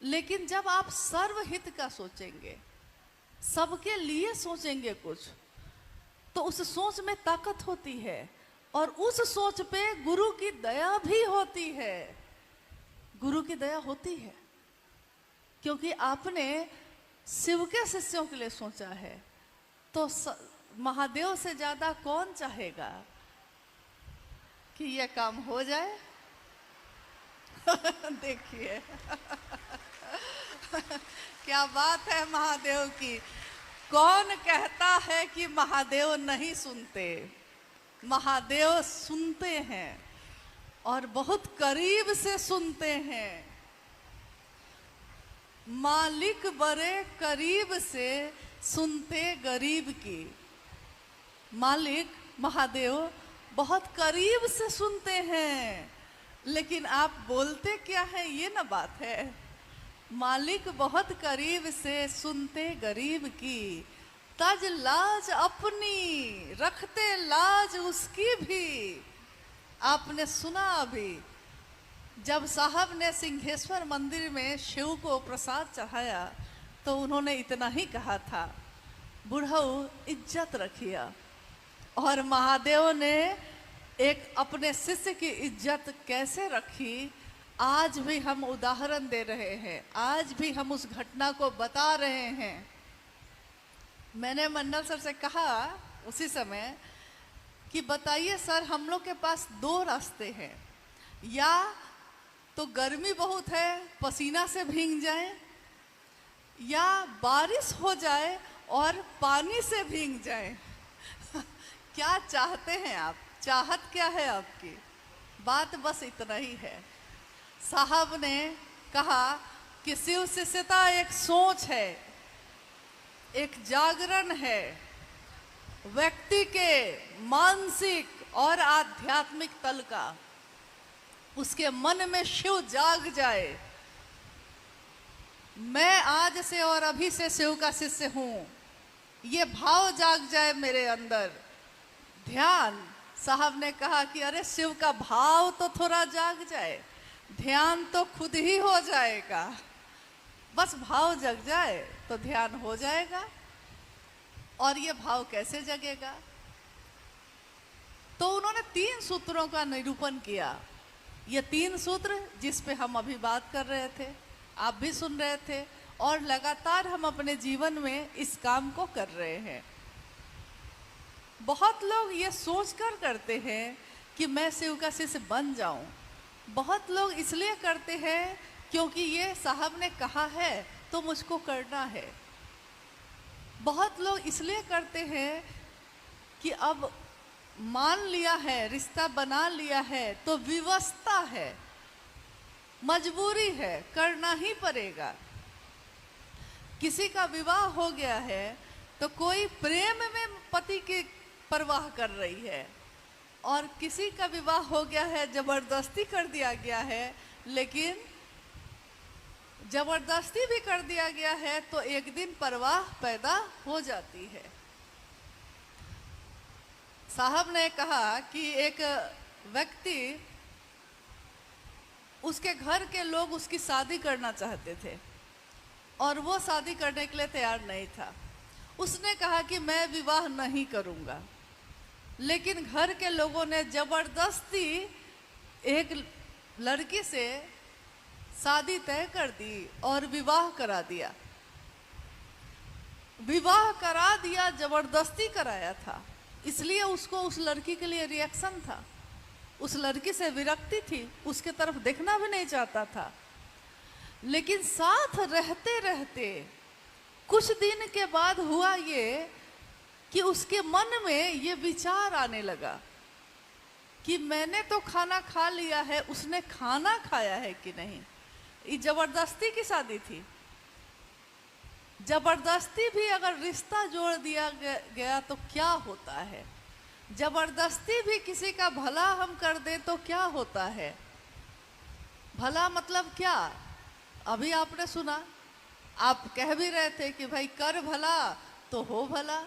लेकिन जब आप सर्वहित का सोचेंगे, सबके लिए सोचेंगे कुछ, तो उस सोच में ताकत होती है और उस सोच पे गुरु की दया भी होती है। गुरु की दया होती है क्योंकि आपने शिव के शिष्यों के लिए सोचा है। तो महादेव से ज्यादा कौन चाहेगा कि यह काम हो जाए? देखिए क्या बात है महादेव की। कौन कहता है कि महादेव नहीं सुनते? महादेव सुनते हैं और बहुत करीब से सुनते हैं। मालिक बड़े करीब से सुनते गरीब की। मालिक महादेव बहुत करीब से सुनते हैं, लेकिन आप बोलते क्या है ये ना बात है। मालिक बहुत करीब से सुनते गरीब की, तज लाज अपनी रखते लाज उसकी भी। आपने सुना अभी जब साहब ने सिंहेश्वर मंदिर में शिव को प्रसाद चढ़ाया तो उन्होंने इतना ही कहा था, बुढ़ऊ इज्जत रखिया। और महादेव ने एक अपने शिष्य की इज्जत कैसे रखी, आज भी हम उदाहरण दे रहे हैं, आज भी हम उस घटना को बता रहे हैं। मैंने मंडल सर से कहा उसी समय कि बताइए सर, हम लोग के पास दो रास्ते हैं, या तो गर्मी बहुत है पसीना से भीग जाए, या बारिश हो जाए और पानी से भीग जाए। क्या चाहते हैं आप? चाहत क्या है आपकी? बात बस इतना ही है। साहब ने कहा कि शिव शिष्यता एक सोच है, एक जागरण है, व्यक्ति के मानसिक और आध्यात्मिक तल का। उसके मन में शिव जाग जाए, मैं आज से और अभी से शिव का शिष्य हूं, ये भाव जाग जाए मेरे अंदर। ध्यान, साहब ने कहा कि अरे शिव का भाव तो थोड़ा जाग जाए, ध्यान तो खुद ही हो जाएगा। बस भाव जग जाए तो ध्यान हो जाएगा। और ये भाव कैसे जगेगा? तो उन्होंने 3 सूत्रों का निरूपण किया। ये 3 सूत्र जिस पे हम अभी बात कर रहे थे, आप भी सुन रहे थे, और लगातार हम अपने जीवन में इस काम को कर रहे हैं। बहुत लोग ये सोचकर करते हैं कि मैं शिव का शिष्य बन जाऊं। बहुत लोग इसलिए करते हैं क्योंकि ये साहब ने कहा है तो मुझको करना है। बहुत लोग इसलिए करते हैं कि अब मान लिया है, रिश्ता बना लिया है तो विवशता है, मजबूरी है, करना ही पड़ेगा। किसी का विवाह हो गया है तो कोई प्रेम में पति की परवाह कर रही है, और किसी का विवाह हो गया है जबरदस्ती कर दिया गया है, लेकिन जबरदस्ती भी कर दिया गया है तो एक दिन परवाह पैदा हो जाती है। साहब ने कहा कि एक व्यक्ति, उसके घर के लोग उसकी शादी करना चाहते थे और वो शादी करने के लिए तैयार नहीं था। उसने कहा कि मैं विवाह नहीं करूंगा, लेकिन घर के लोगों ने जबरदस्ती एक लड़की से शादी तय कर दी और विवाह करा दिया। विवाह करा दिया, जबरदस्ती कराया था, इसलिए उसको उस लड़की के लिए रिएक्शन था, उस लड़की से विरक्ति थी, उसके तरफ देखना भी नहीं चाहता था। लेकिन साथ रहते रहते कुछ दिन के बाद हुआ ये कि उसके मन में ये विचार आने लगा कि मैंने तो खाना खा लिया है, उसने खाना खाया है कि नहीं। ये जबरदस्ती की शादी थी। जबरदस्ती भी अगर रिश्ता जोड़ दिया गया तो क्या होता है? जबरदस्ती भी किसी का भला हम कर दें तो क्या होता है? भला मतलब क्या? अभी आपने सुना, आप कह भी रहे थे कि भाई कर भला तो हो भला,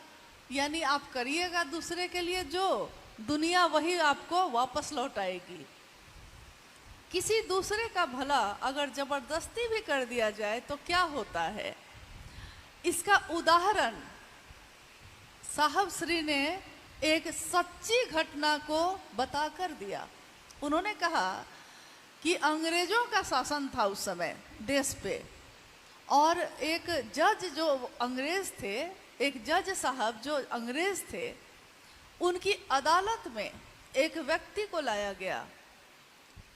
यानी आप करिएगा दूसरे के लिए जो, दुनिया वही आपको वापस लौटाएगी। किसी दूसरे का भला अगर जबरदस्ती भी कर दिया जाए तो क्या होता है। इसका उदाहरण साहब श्री ने एक सच्ची घटना को बताकर दिया। उन्होंने कहा कि अंग्रेजों का शासन था उस समय देश पे, और एक जज जो अंग्रेज थे, एक जज साहब जो अंग्रेज थे, उनकी अदालत में एक व्यक्ति को लाया गया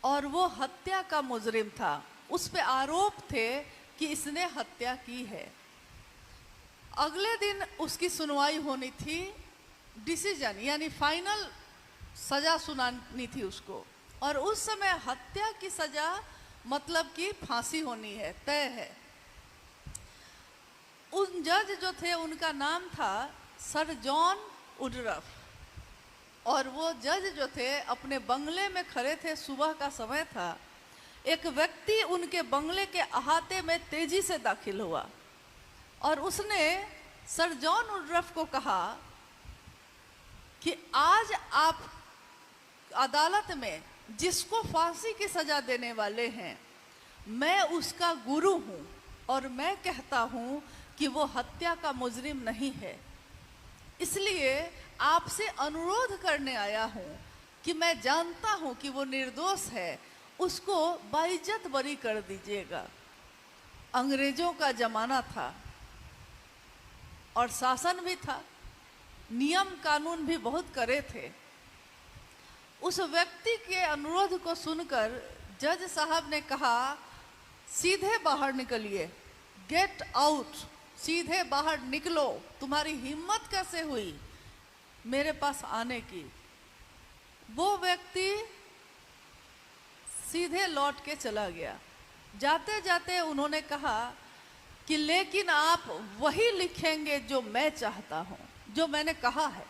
और वो हत्या का मुजरिम था। उस पे आरोप थे कि इसने हत्या की है। अगले दिन उसकी सुनवाई होनी थी, डिसीजन यानी फाइनल सजा सुनानी थी उसको, और उस समय हत्या की सजा मतलब कि फांसी होनी है, तय है। उन जज जो थे उनका नाम था सर जॉन वुडरफ, और वो जज जो थे अपने बंगले में खड़े थे, सुबह का समय था। एक व्यक्ति उनके बंगले के अहाते में तेजी से दाखिल हुआ और उसने सर जॉन वुडरफ को कहा कि आज आप अदालत में जिसको फांसी की सजा देने वाले हैं, मैं उसका गुरु हूं और मैं कहता हूं कि वो हत्या का मुजरिम नहीं है। इसलिए आपसे अनुरोध करने आया हूं कि मैं जानता हूं कि वो निर्दोष है, उसको बाइज्जत बरी कर दीजिएगा। अंग्रेजों का जमाना था और शासन भी था, नियम कानून भी बहुत कड़े थे। उस व्यक्ति के अनुरोध को सुनकर जज साहब ने कहा, सीधे बाहर निकलिए, गेट आउट, सीधे बाहर निकलो। तुम्हारी हिम्मत कैसे हुई मेरे पास आने की। वो व्यक्ति सीधे लौट के चला गया। जाते जाते उन्होंने कहा कि लेकिन आप वही लिखेंगे जो मैं चाहता हूं, जो मैंने कहा है।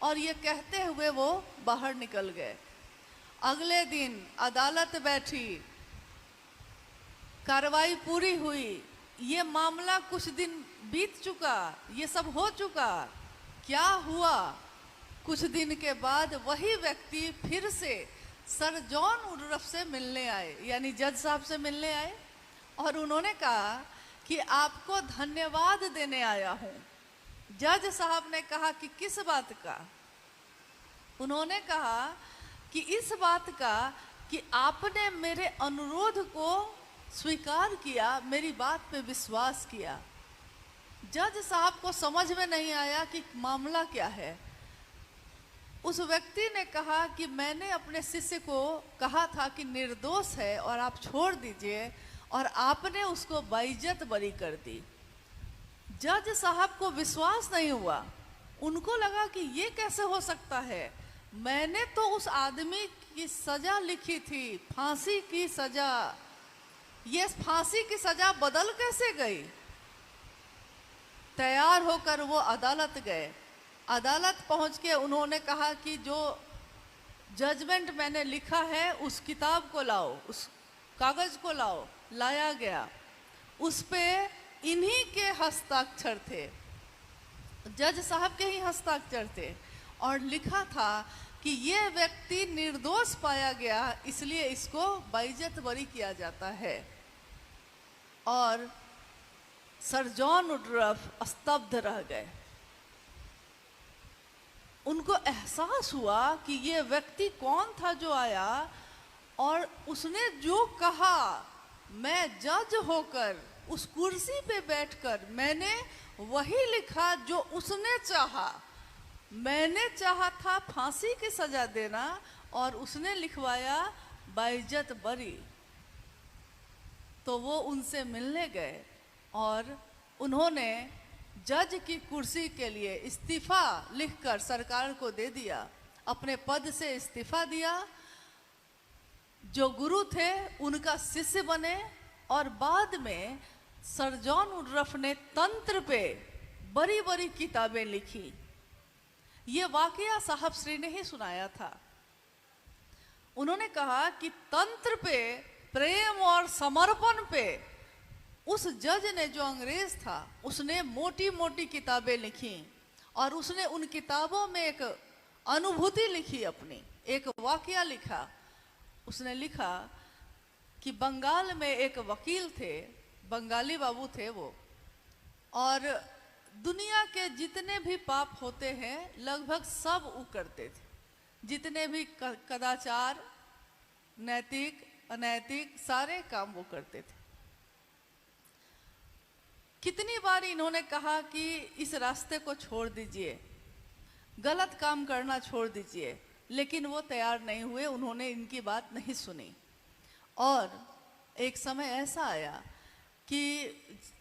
और ये कहते हुए वो बाहर निकल गए। अगले दिन अदालत बैठी, कार्रवाई पूरी हुई। ये मामला कुछ दिन बीत चुका, ये सब हो चुका। क्या हुआ? कुछ दिन के बाद वही व्यक्ति फिर से सर जॉन वुडरफ से मिलने आए, यानी जज साहब से मिलने आए, और उन्होंने कहा कि आपको धन्यवाद देने आया हूं। जज साहब ने कहा कि किस बात का? उन्होंने कहा कि इस बात का कि आपने मेरे अनुरोध को स्वीकार किया, मेरी बात पे विश्वास किया। जज साहब को समझ में नहीं आया कि मामला क्या है। उस व्यक्ति ने कहा कि मैंने अपने शिष्य को कहा था कि निर्दोष है और आप छोड़ दीजिए, और आपने उसको बाइज्जत बरी कर दी। जज साहब को विश्वास नहीं हुआ। उनको लगा कि ये कैसे हो सकता है, मैंने तो उस आदमी की सजा लिखी थी, फांसी की सजा, ये फांसी की सजा बदल कैसे गई। तैयार होकर वो अदालत गए। अदालत पहुंच के उन्होंने कहा कि जो जजमेंट मैंने लिखा है उस किताब को लाओ, उस कागज को लाओ। लाया गया। उस पे इन्हीं के हस्ताक्षर थे, जज साहब के ही हस्ताक्षर थे, और लिखा था कि ये व्यक्ति निर्दोष पाया गया, इसलिए इसको बाइज्जत बरी किया जाता है। और सर जॉन वुडरफ स्तब्ध रह गए। उनको एहसास हुआ कि ये व्यक्ति कौन था जो आया और उसने जो कहा, मैं जज होकर उस कुर्सी पे बैठकर मैंने वही लिखा जो उसने चाहा। मैंने चाहा था फांसी की सजा देना और उसने लिखवाया बाइज्जत बरी। तो वो उनसे मिलने गए और उन्होंने जज की कुर्सी के लिए इस्तीफा लिखकर सरकार को दे दिया, अपने पद से इस्तीफा दिया। जो गुरु थे उनका शिष्य बने, और बाद में सर जॉन वुडरफ ने तंत्र पे बड़ी बड़ी किताबें लिखी। ये वाकया साहब श्री ने ही सुनाया था। उन्होंने कहा कि तंत्र पे, प्रेम और समर्पण पे उस जज ने, जो अंग्रेज था, उसने मोटी मोटी किताबें लिखी, और उसने उन किताबों में एक अनुभूति लिखी, अपनी एक वाकया लिखा। उसने लिखा कि बंगाल में एक वकील थे, बंगाली बाबू थे वो, और दुनिया के जितने भी पाप होते हैं लगभग सब वो करते थे। जितने भी कदाचार, नैतिक अनैतिक सारे काम वो करते थे। कितनी बार इन्होंने कहा कि इस रास्ते को छोड़ दीजिए, गलत काम करना छोड़ दीजिए, लेकिन वो तैयार नहीं हुए, उन्होंने इनकी बात नहीं सुनी। और एक समय ऐसा आया कि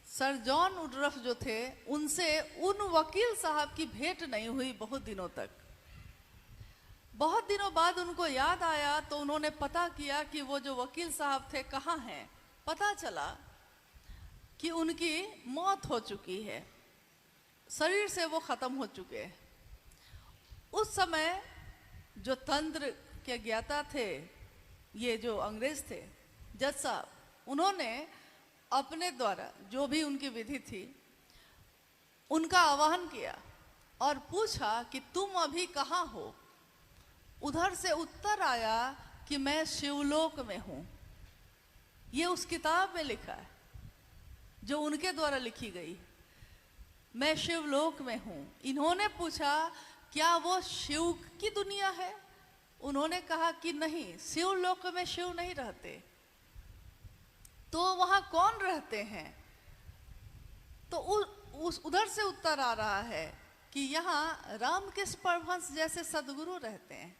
सर जॉन वुडरफ जो थे, उनसे उन वकील साहब की भेंट नहीं हुई बहुत दिनों तक। बहुत दिनों बाद उनको याद आया तो उन्होंने पता किया कि वो जो वकील साहब थे कहाँ हैं। पता चला कि उनकी मौत हो चुकी है, शरीर से वो खत्म हो चुके हैं। उस समय जो तंत्र के ज्ञाता थे, ये जो अंग्रेज थे, जज साहब, उन्होंने अपने द्वारा जो भी उनकी विधि थी उनका आह्वान किया और पूछा कि तुम अभी कहाँ हो। उधर से उत्तर आया कि मैं शिवलोक में हूं। ये उस किताब में लिखा है जो उनके द्वारा लिखी गई, मैं शिवलोक में हूं। इन्होंने पूछा क्या वो शिव की दुनिया है? उन्होंने कहा कि नहीं, शिवलोक में शिव नहीं रहते। तो वहां कौन रहते हैं? तो उस उधर से उत्तर आ रहा है कि यहाँ रामकृष्ण परमहंस जैसे सदगुरु रहते हैं,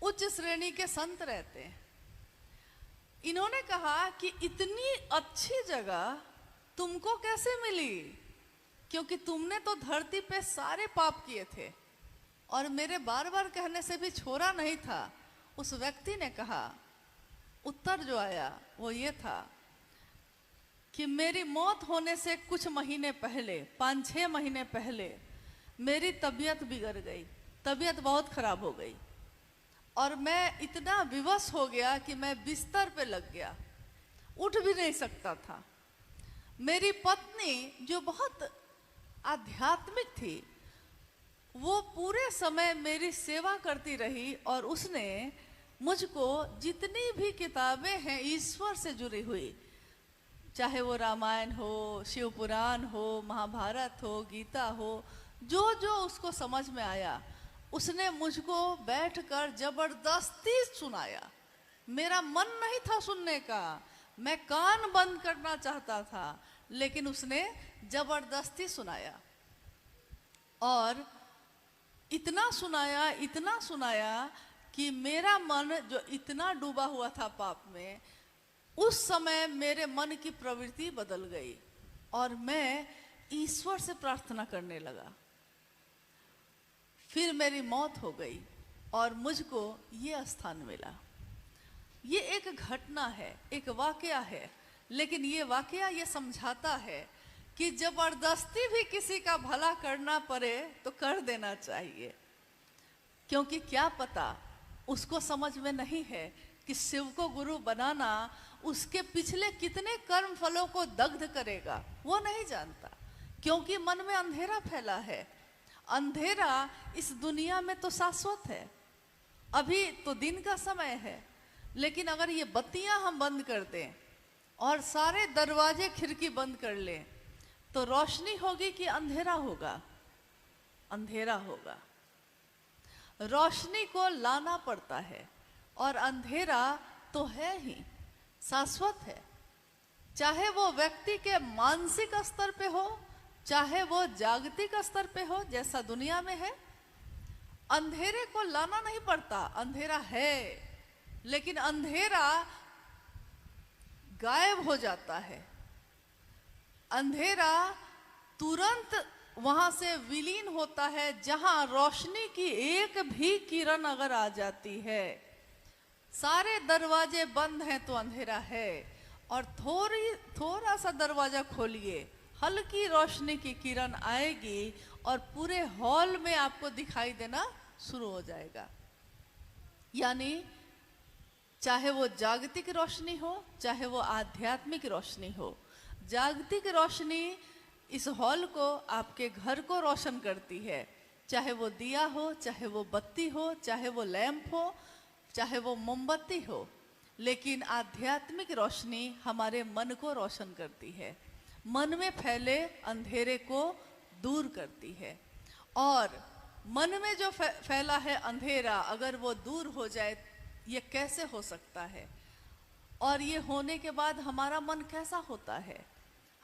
उच्च श्रेणी के संत रहते हैं। इन्होंने कहा कि इतनी अच्छी जगह तुमको कैसे मिली, क्योंकि तुमने तो धरती पे सारे पाप किए थे और मेरे बार बार कहने से भी छोड़ा नहीं था। उस व्यक्ति ने कहा, उत्तर जो आया वो ये था कि मेरी मौत होने से कुछ महीने पहले, 5-6 महीने पहले मेरी तबीयत बिगड़ गई, तबीयत बहुत खराब हो गई और मैं इतना विवश हो गया कि मैं बिस्तर पे लग गया, उठ भी नहीं सकता था। मेरी पत्नी जो बहुत आध्यात्मिक थी, वो पूरे समय मेरी सेवा करती रही और उसने मुझको जितनी भी किताबें हैं ईश्वर से जुड़ी हुई, चाहे वो रामायण हो, शिव पुराण हो, महाभारत हो, गीता हो, जो जो उसको समझ में आया उसने मुझको बैठकर जबरदस्ती सुनाया। मेरा मन नहीं था सुनने का, मैं कान बंद करना चाहता था, लेकिन उसने जबरदस्ती सुनाया और इतना सुनाया कि मेरा मन जो इतना डूबा हुआ था पाप में, उस समय मेरे मन की प्रवृत्ति बदल गई और मैं ईश्वर से प्रार्थना करने लगा। फिर मेरी मौत हो गई और मुझको ये स्थान मिला। ये एक घटना है, एक वाकया है, लेकिन ये वाकया ये समझाता है कि जबरदस्ती भी किसी का भला करना पड़े तो कर देना चाहिए, क्योंकि क्या पता उसको समझ में नहीं है कि शिव को गुरु बनाना उसके पिछले कितने कर्म फलों को दग्ध करेगा, वो नहीं जानता, क्योंकि मन में अंधेरा फैला है। अंधेरा इस दुनिया में तो शाश्वत है, अभी तो दिन का समय है, लेकिन अगर ये बत्तियां हम बंद कर दें और सारे दरवाजे खिड़की बंद कर लें तो रोशनी होगी कि अंधेरा होगा? अंधेरा होगा। रोशनी को लाना पड़ता है और अंधेरा तो है ही, शाश्वत है। चाहे वो व्यक्ति के मानसिक स्तर पे हो, चाहे वो जागतिक स्तर पे हो, जैसा दुनिया में है, अंधेरे को लाना नहीं पड़ता। अंधेरा है, लेकिन अंधेरा गायब हो जाता है। अंधेरा तुरंत वहां से विलीन होता है जहां रोशनी की एक भी किरण अगर आ जाती है। सारे दरवाजे बंद हैं तो अंधेरा है, और थोड़ा सा दरवाजा खोलिए, हल्की रोशनी की किरण आएगी और पूरे हॉल में आपको दिखाई देना शुरू हो जाएगा। यानी चाहे वो जागतिक रोशनी हो, चाहे वो आध्यात्मिक रोशनी हो, जागतिक रोशनी इस हॉल को, आपके घर को रोशन करती है। चाहे वो दिया हो, चाहे वो बत्ती हो, चाहे वो लैंप हो, चाहे वो मोमबत्ती हो, लेकिन आध्यात्मिक रोशनी हमारे मन को रोशन करती है, मन में फैले अंधेरे को दूर करती है। और मन में जो फैला है अंधेरा, अगर वो दूर हो जाए, ये कैसे हो सकता है? और ये होने के बाद हमारा मन कैसा होता है?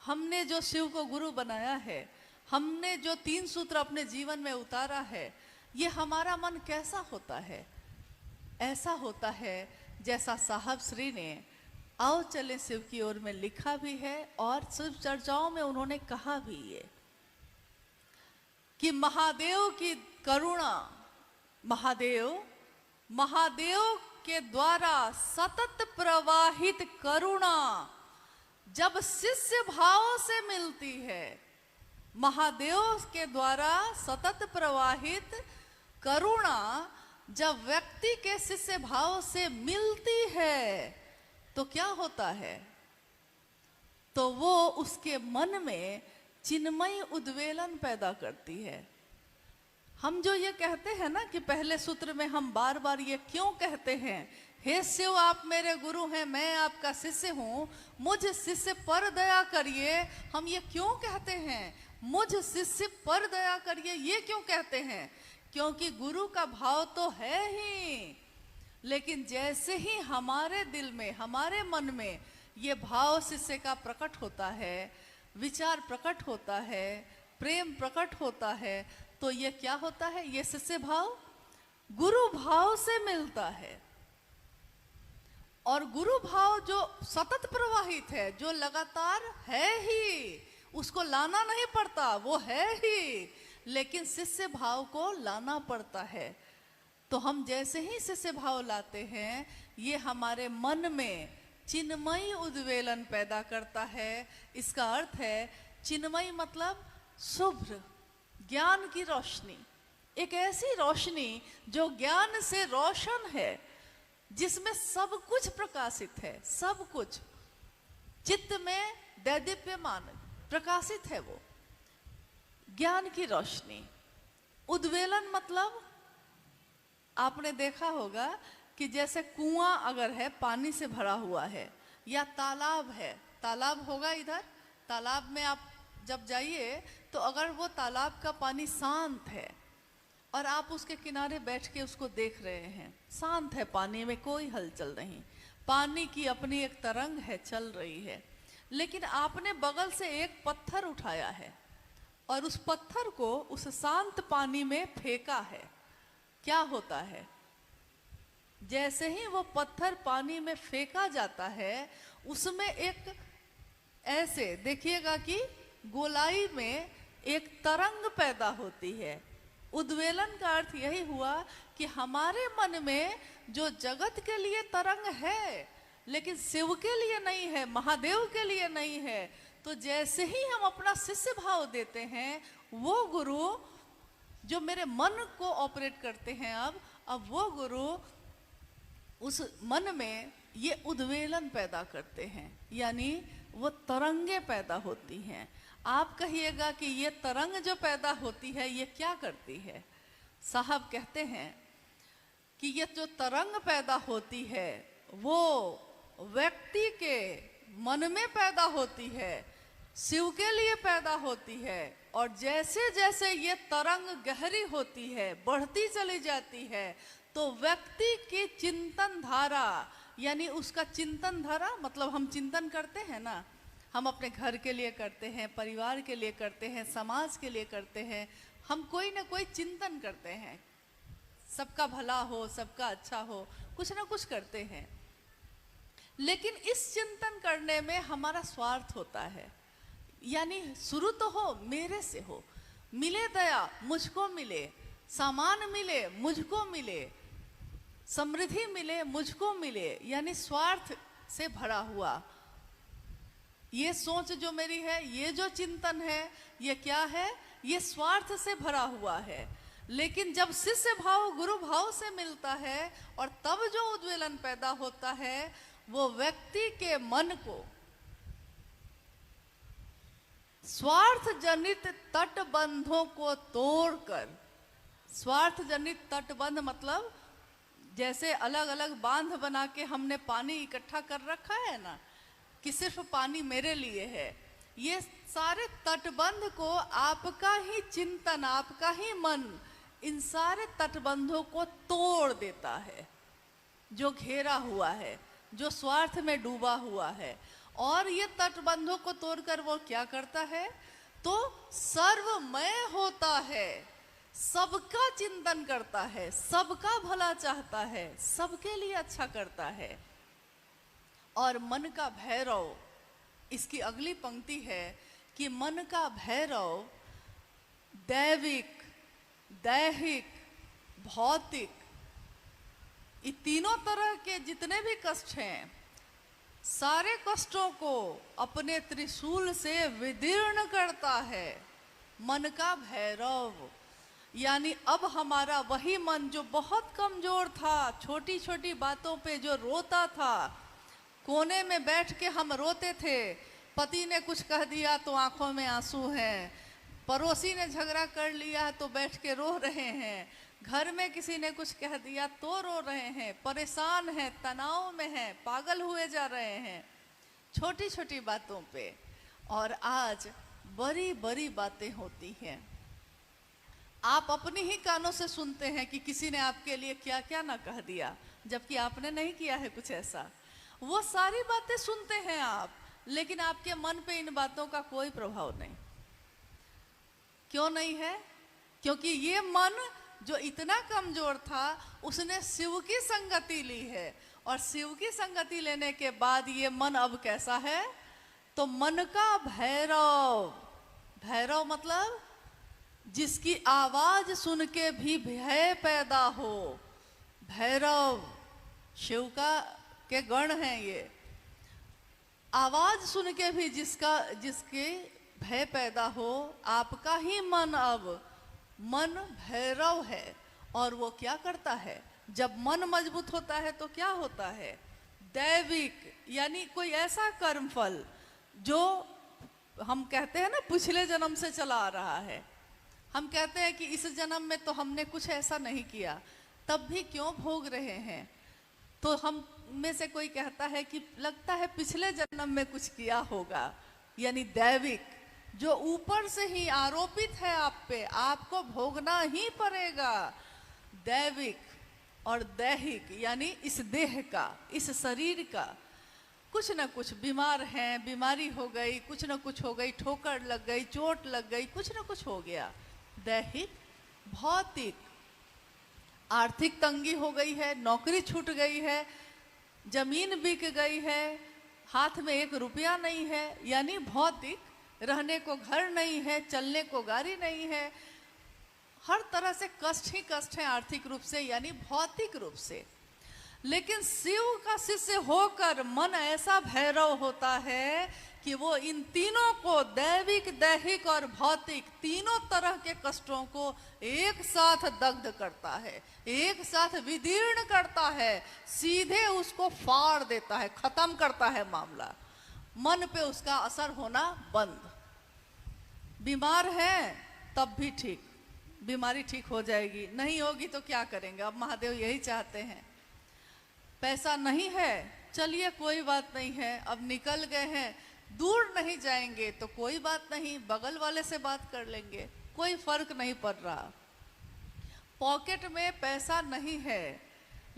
हमने जो शिव को गुरु बनाया है, हमने जो 3 सूत्र अपने जीवन में उतारा है, ये हमारा मन कैसा होता है? ऐसा होता है जैसा साहब श्री ने आओ चले शिव की ओर में लिखा भी है, और शिव चर्चाओं में उन्होंने कहा भी ये कि महादेव की करुणा, महादेव के द्वारा सतत प्रवाहित करुणा जब शिष्य भाव से मिलती है, महादेव के द्वारा सतत प्रवाहित करुणा जब व्यक्ति के शिष्य भाव से मिलती है, तो क्या होता है? तो वो उसके मन में चिन्मयी उद्वेलन पैदा करती है। हम जो ये कहते हैं ना कि पहले सूत्र में हम बार बार ये क्यों कहते हैं, हे शिव आप मेरे गुरु हैं, मैं आपका शिष्य हूँ, मुझ शिष्य पर दया करिए, हम ये क्यों कहते हैं? मुझ शिष्य पर दया करिए, ये क्यों कहते हैं? क्योंकि गुरु का भाव तो है ही, लेकिन जैसे ही हमारे दिल में, हमारे मन में ये भाव शिष्य का प्रकट होता है, विचार प्रकट होता है, प्रेम प्रकट होता है, तो ये क्या होता है? ये शिष्य भाव गुरु भाव से मिलता है। और गुरु भाव जो सतत प्रवाहित है, जो लगातार है ही, उसको लाना नहीं पड़ता, वो है ही, लेकिन शिष्य भाव को लाना पड़ता है। तो हम जैसे ही शिष्य भाव लाते हैं, ये हमारे मन में चिन्मयी उद्वेलन पैदा करता है। इसका अर्थ है चिन्मयी मतलब शुभ्र, ज्ञान की रोशनी, एक ऐसी रोशनी जो ज्ञान से रोशन है, जिसमें सब कुछ प्रकाशित है, सब कुछ चित्त में दैदीप्यमान प्रकाशित है, वो ज्ञान की रोशनी। उद्वेलन मतलब आपने देखा होगा कि जैसे कुआं अगर है, पानी से भरा हुआ है, या तालाब है, तालाब होगा इधर, तालाब में आप जब जाइए तो अगर वो तालाब का पानी शांत है और आप उसके किनारे बैठ के उसको देख रहे हैं, शांत है, पानी में कोई हलचल नहीं, पानी की अपनी एक तरंग है, चल रही है, लेकिन आपने बगल से एक पत्थर उठाया है और उस पत्थर को उस शांत पानी में फेंका है, क्या होता है? जैसे ही वो पत्थर पानी में फेंका जाता है, उसमें एक ऐसे देखिएगा कि गोलाई में एक तरंग पैदा होती है। उद्वेलन का अर्थ यही हुआ कि हमारे मन में जो जगत के लिए तरंग है, लेकिन शिव के लिए नहीं है, महादेव के लिए नहीं है, तो जैसे ही हम अपना शिष्य भाव देते हैं, वो गुरु जो मेरे मन को ऑपरेट करते हैं, अब वो गुरु उस मन में ये उद्वेलन पैदा करते हैं, यानी वो तरंगे पैदा होती हैं। आप कहिएगा कि ये तरंग जो पैदा होती है, ये क्या करती है? साहब कहते हैं कि ये जो तरंग पैदा होती है, वो व्यक्ति के मन में पैदा होती है, शिव के लिए पैदा होती है, और जैसे जैसे ये तरंग गहरी होती है, बढ़ती चली जाती है, तो व्यक्ति की चिंतन धारा, यानी उसका चिंतन धारा मतलब हम चिंतन करते हैं ना, हम अपने घर के लिए करते हैं, परिवार के लिए करते हैं, समाज के लिए करते हैं, हम कोई ना कोई चिंतन करते हैं, सबका भला हो, सबका अच्छा हो, कुछ ना कुछ करते हैं। लेकिन इस चिंतन करने में हमारा स्वार्थ होता है, यानी शुरू तो हो मेरे से हो, मिले दया मुझको मिले, सामान मिले मुझको मिले, समृद्धि मिले मुझको मिले, यानी स्वार्थ से भरा हुआ ये सोच जो मेरी है, ये जो चिंतन है, ये क्या है? ये स्वार्थ से भरा हुआ है। लेकिन जब शिष्य भाव गुरु भाव से मिलता है और तब जो उद्वेलन पैदा होता है, वो व्यक्ति के मन को स्वार्थ जनित तटबंधों को तोड़कर, स्वार्थ जनित तटबंध मतलब जैसे अलग अलग बांध बना के हमने पानी इकट्ठा कर रखा है ना, कि सिर्फ पानी मेरे लिए है, ये सारे तटबंध को आपका ही चिंतन, आपका ही मन इन सारे तटबंधों को तोड़ देता है, जो घेरा हुआ है, जो स्वार्थ में डूबा हुआ है। और ये तटबंधों को तोड़कर वो क्या करता है, तो सर्वमय होता है, सबका चिंतन करता है, सबका भला चाहता है, सबके लिए अच्छा करता है। और मन का भैरव, इसकी अगली पंक्ति है कि मन का भैरव दैविक, दैहिक, भौतिक, ये तीनों तरह के जितने भी कष्ट हैं, सारे कष्टों को अपने त्रिशूल से विदीर्ण करता है मन का भैरव। यानी अब हमारा वही मन जो बहुत कमजोर था, छोटी छोटी बातों पे जो रोता था, कोने में बैठ के हम रोते थे, पति ने कुछ कह दिया तो आंखों में आंसू हैं, पड़ोसी ने झगड़ा कर लिया तो बैठ के रो रहे हैं, घर में किसी ने कुछ कह दिया तो रो रहे हैं, परेशान हैं, तनाव में हैं, पागल हुए जा रहे हैं छोटी छोटी बातों पे। और आज बड़ी बड़ी बातें होती हैं, आप अपनी ही कानों से सुनते हैं कि किसी ने आपके लिए क्या क्या ना कह दिया, जबकि आपने नहीं किया है कुछ ऐसा। वो सारी बातें सुनते हैं आप, लेकिन आपके मन पे इन बातों का कोई प्रभाव नहीं। क्यों नहीं है? क्योंकि ये मन जो इतना कमजोर था, उसने शिव की संगति ली है, और शिव की संगति लेने के बाद ये मन अब कैसा है, तो मन का भैरव। भैरव मतलब जिसकी आवाज सुन के भी भय पैदा हो। भैरव शिव का के गण हैं ये। आवाज सुन के भी जिसके भय पैदा हो, आपका ही मन अब मन भैरव है। और वो क्या करता है, जब मन मजबूत होता है तो क्या होता है, दैविक, यानी कोई ऐसा कर्मफल जो हम कहते हैं ना पिछले जन्म से चला आ रहा है। हम कहते हैं कि इस जन्म में तो हमने कुछ ऐसा नहीं किया, तब भी क्यों भोग रहे हैं। तो हम में से कोई कहता है कि लगता है पिछले जन्म में कुछ किया होगा, यानी दैविक, जो ऊपर से ही आरोपित है आप पे, आपको भोगना ही पड़ेगा। दैविक और दैहिक, यानी इस देह का, इस शरीर का कुछ न कुछ, बीमार हैं, बीमारी हो गई, कुछ न कुछ हो गई, ठोकर लग गई, चोट लग गई, कुछ न कुछ हो गया। दैहिक, भौतिक, आर्थिक तंगी हो गई है, नौकरी छूट गई है, जमीन बिक गई है, हाथ में 1 रुपया नहीं है, यानी भौतिक। रहने को घर नहीं है, चलने को गाड़ी नहीं है, हर तरह से कष्ट ही कष्ट है आर्थिक रूप से, यानी भौतिक रूप से। लेकिन शिव का शिष्य होकर मन ऐसा भैरव होता है कि वो इन तीनों को, दैविक, दैहिक और भौतिक, तीनों तरह के कष्टों को एक साथ दग्ध करता है, एक साथ विदीर्ण करता है, सीधे उसको फाड़ देता है, खत्म करता है मामला। मन पे उसका असर होना बंद। बीमार है तब भी ठीक, बीमारी ठीक हो जाएगी, नहीं होगी तो क्या करेंगे, अब महादेव यही चाहते हैं। पैसा नहीं है, चलिए कोई बात नहीं है, अब निकल गए हैं, दूर नहीं जाएंगे तो कोई बात नहीं, बगल वाले से बात कर लेंगे, कोई फर्क नहीं पड़ रहा। पॉकेट में पैसा नहीं है,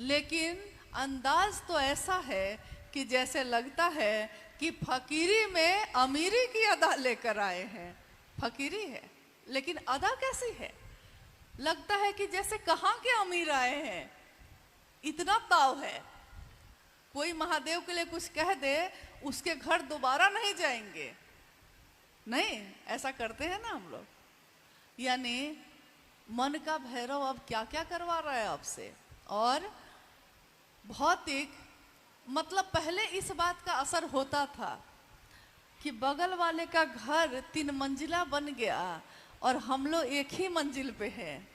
लेकिन अंदाज तो ऐसा है कि जैसे लगता है कि फकीरी में अमीरी की अदा लेकर आए हैं। फकीरी है लेकिन अदा कैसी है, लगता है कि जैसे कहाँ के अमीर आए हैं, इतना ताव है। कोई महादेव के लिए कुछ कह दे, उसके घर दोबारा नहीं जाएंगे, नहीं, ऐसा करते हैं ना हम लोग। यानी मन का भैरव अब क्या क्या करवा रहा है आपसे। और भौतिक मतलब पहले इस बात का असर होता था कि बगल वाले का घर 3 मंजिला बन गया और हम लोग 1 ही मंजिल पे हैं,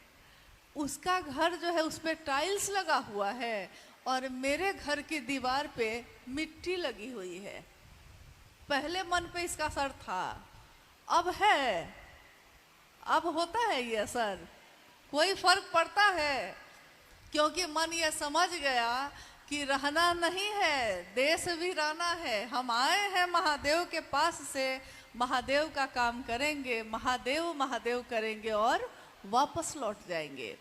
उसका घर जो है उस पर टाइल्स लगा हुआ है और मेरे घर की दीवार पे मिट्टी लगी हुई है। पहले मन पे इसका असर था, अब है, अब होता है ये असर, कोई फर्क पड़ता है क्योंकि मन ये समझ गया कि रहना नहीं है, देश वीराना है। हम आए हैं महादेव के पास से, महादेव का काम करेंगे, महादेव महादेव करेंगे और वापस लौट जाएंगे।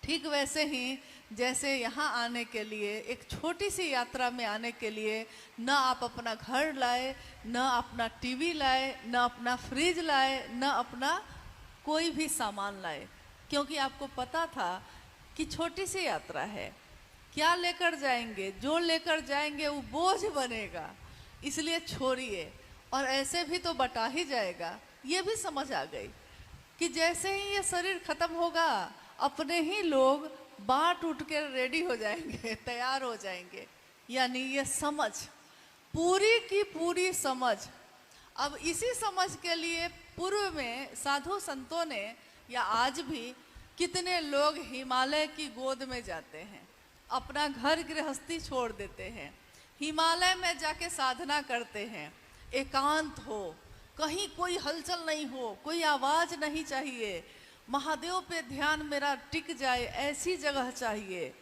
ठीक वैसे ही जैसे यहाँ आने के लिए, एक छोटी सी यात्रा में आने के लिए न आप अपना घर लाए, न अपना टीवी लाए, न अपना फ्रिज लाए, न अपना कोई भी सामान लाए, क्योंकि आपको पता था कि छोटी सी यात्रा है, क्या लेकर जाएंगे, जो लेकर जाएंगे वो बोझ बनेगा, इसलिए छोड़िए। और ऐसे भी तो बटा ही जाएगा। ये भी समझ आ गई कि जैसे ही ये शरीर खत्म होगा, अपने ही लोग बाँट उठ के रेडी हो जाएंगे, तैयार हो जाएंगे। यानी ये समझ, पूरी की पूरी समझ। अब इसी समझ के लिए पूर्व में साधु संतों ने, या आज भी कितने लोग हिमालय की गोद में जाते हैं, अपना घर गृहस्थी छोड़ देते हैं, हिमालय में जाके साधना करते हैं। एकांत हो, कहीं कोई हलचल नहीं हो, कोई आवाज नहीं चाहिए, महादेव पे ध्यान मेरा टिक जाए, ऐसी जगह चाहिए।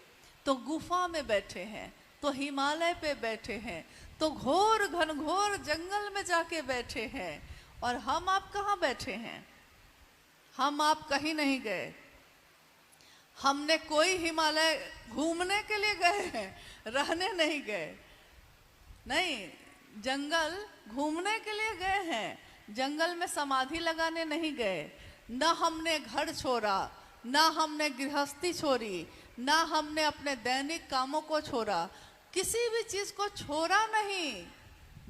तो गुफा में बैठे हैं, तो हिमालय पे बैठे हैं, तो घोर घनघोर जंगल में जाके बैठे हैं। और हम आप कहाँ बैठे हैं? हम आप कहीं नहीं गए। हमने कोई हिमालय घूमने के लिए गए हैं, रहने नहीं गए। नहीं, जंगल घूमने के लिए गए हैं, जंगल में समाधि लगाने नहीं गए। न हमने घर छोड़ा, न हमने गृहस्थी छोड़ी, न हमने अपने दैनिक कामों को छोड़ा, किसी भी चीज को छोड़ा नहीं।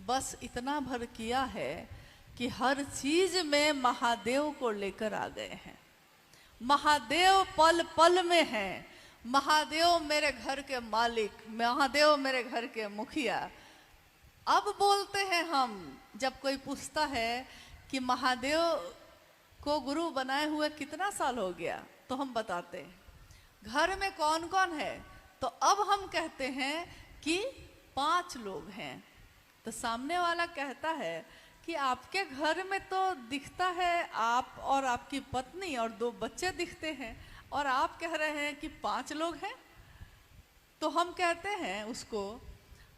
बस इतना भर किया है कि हर चीज में महादेव को लेकर आ गए हैं। महादेव पल पल में है, महादेव मेरे घर के मालिक, महादेव मेरे घर के मुखिया। अब बोलते हैं हम, जब कोई पूछता है कि महादेव को गुरु बनाए हुए कितना साल हो गया, तो हम बताते हैं घर में कौन कौन है। तो अब हम कहते हैं कि 5 लोग हैं। तो सामने वाला कहता है कि आपके घर में तो दिखता है आप और आपकी पत्नी और 2 बच्चे दिखते हैं, और आप कह रहे हैं कि 5 लोग हैं। तो हम कहते हैं उसको,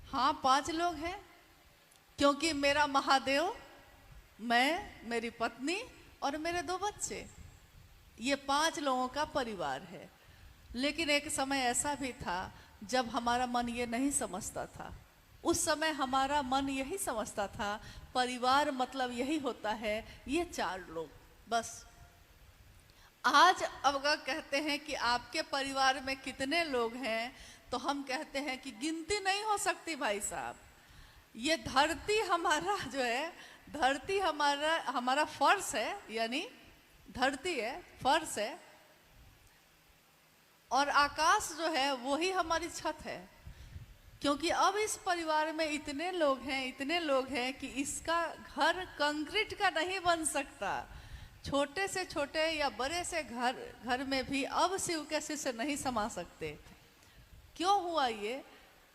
हाँ 5 लोग हैं, क्योंकि मेरा महादेव, मैं, मेरी पत्नी और मेरे 2 बच्चे, ये 5 लोगों का परिवार है। लेकिन एक समय ऐसा भी था जब हमारा मन ये नहीं समझता था। उस समय हमारा मन यही समझता था परिवार मतलब यही होता है, ये 4 लोग बस। आज अगर कहते हैं कि आपके परिवार में कितने लोग हैं, तो हम कहते हैं कि गिनती नहीं हो सकती भाई साहब। ये धरती हमारा जो है, धरती हमारा फर्श है, यानी धरती है, फर्श है, और आकाश जो है वही हमारी छत है। क्योंकि अब इस परिवार में इतने लोग हैं, इतने लोग हैं कि इसका घर कंक्रीट का नहीं बन सकता। छोटे से छोटे या बड़े से घर में भी अब शिव के शिष्य नहीं समा सकते। क्यों हुआ ये?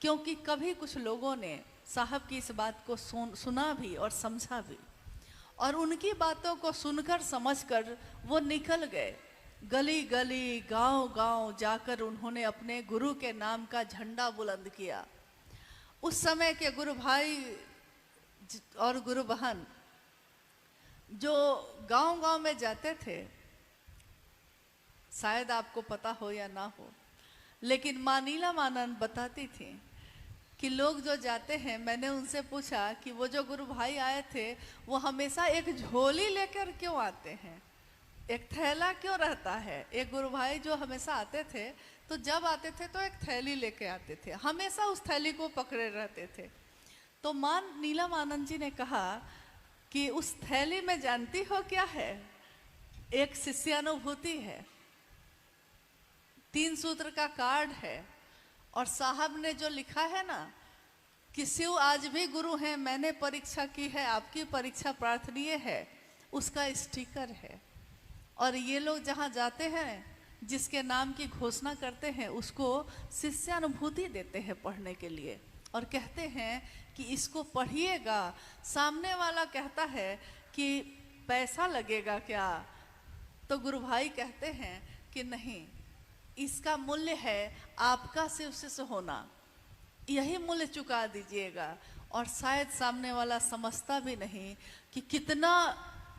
क्योंकि कभी कुछ लोगों ने साहब की इस बात को सुना भी और समझा भी, और उनकी बातों को सुनकर समझकर वो निकल गए। गली गली, गांव गांव जाकर उन्होंने अपने गुरु के नाम का झंडा बुलंद किया। उस समय के गुरु भाई और गुरु बहन जो गांव गांव में जाते थे, शायद आपको पता हो या ना हो, लेकिन माँ नीलमानंद बताती थी कि लोग जो जाते हैं, मैंने उनसे पूछा कि वो जो गुरु भाई आए थे वो हमेशा एक झोली लेकर क्यों आते हैं, एक थैला क्यों रहता है? एक गुरु भाई जो हमेशा आते थे, तो जब आते थे तो एक थैली लेके आते थे, हमेशा उस थैली को पकड़े रहते थे। तो माँ नीलमानंद जी ने कहा कि उस थैली में जानती हो क्या है? एक शिष्यानुभूति है, 3 सूत्र का कार्ड है, और साहब ने जो लिखा है ना कि शिव आज भी गुरु हैं, मैंने परीक्षा की है, आपकी परीक्षा प्रार्थनीय है, उसका स्टिकर है। और ये लोग जहाँ जाते हैं, जिसके नाम की घोषणा करते हैं, उसको शिष्यानुभूति देते हैं पढ़ने के लिए, और कहते हैं कि इसको पढ़िएगा। सामने वाला कहता है कि पैसा लगेगा क्या? तो गुरु भाई कहते हैं कि नहीं, इसका मूल्य है आपका शिष्य से होना, यही मूल्य चुका दीजिएगा। और शायद सामने वाला समझता भी नहीं कि कितना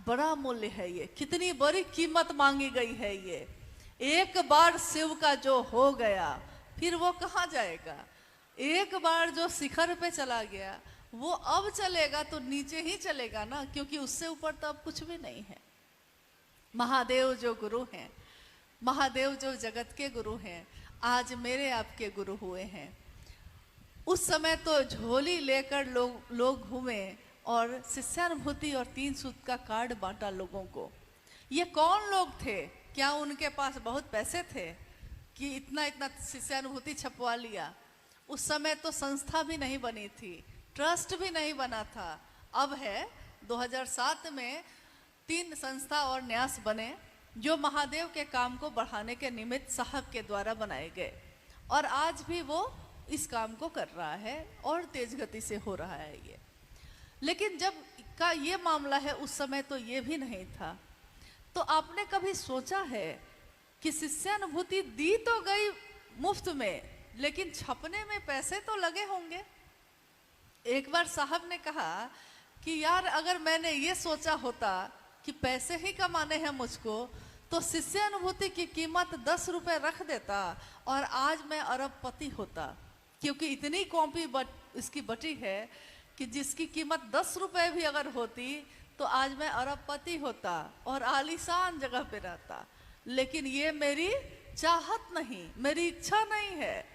बड़ा मूल्य है ये, कितनी बड़ी कीमत मांगी गई है ये। एक बार शिव का जो हो गया फिर वो कहाँ जाएगा। एक बार जो शिखर पे चला गया वो अब चलेगा तो नीचे ही चलेगा ना, क्योंकि उससे ऊपर तो अब कुछ भी नहीं है। महादेव जो गुरु हैं, महादेव जो जगत के गुरु हैं, आज मेरे आपके गुरु हुए हैं। उस समय तो झोली लेकर लोग घूमे और शिष्यानुभूति और 3 सूत का कार्ड बांटा लोगों को। ये कौन लोग थे? क्या उनके पास बहुत पैसे थे कि इतना इतना शिष्यानुभूति छपवा लिया? उस समय तो संस्था भी नहीं बनी थी, ट्रस्ट भी नहीं बना था। अब है 2007 में 3 संस्था और न्यास बने जो महादेव के काम को बढ़ाने के निमित्त साहब के द्वारा बनाए गए, और आज भी वो इस काम को कर रहा है और तेज गति से हो रहा है ये। लेकिन जब का ये मामला है, उस समय तो ये भी नहीं था। तो आपने कभी सोचा है कि शिष्यानुभूति दी तो गई मुफ्त में, लेकिन छपने में पैसे तो लगे होंगे। एक बार साहब ने कहा कि यार अगर मैंने ये सोचा होता कि पैसे ही कमाने हैं मुझको, तो शिष्यानुभूति की कीमत 10 रुपए रख देता और आज मैं अरबपति होता। क्योंकि इतनी कॉपी इसकी बटी है कि जिसकी कीमत 10 रुपए भी अगर होती तो आज मैं अरबपति होता और आलीशान जगह पे रहता। लेकिन ये मेरी चाहत नहीं, मेरी इच्छा नहीं है।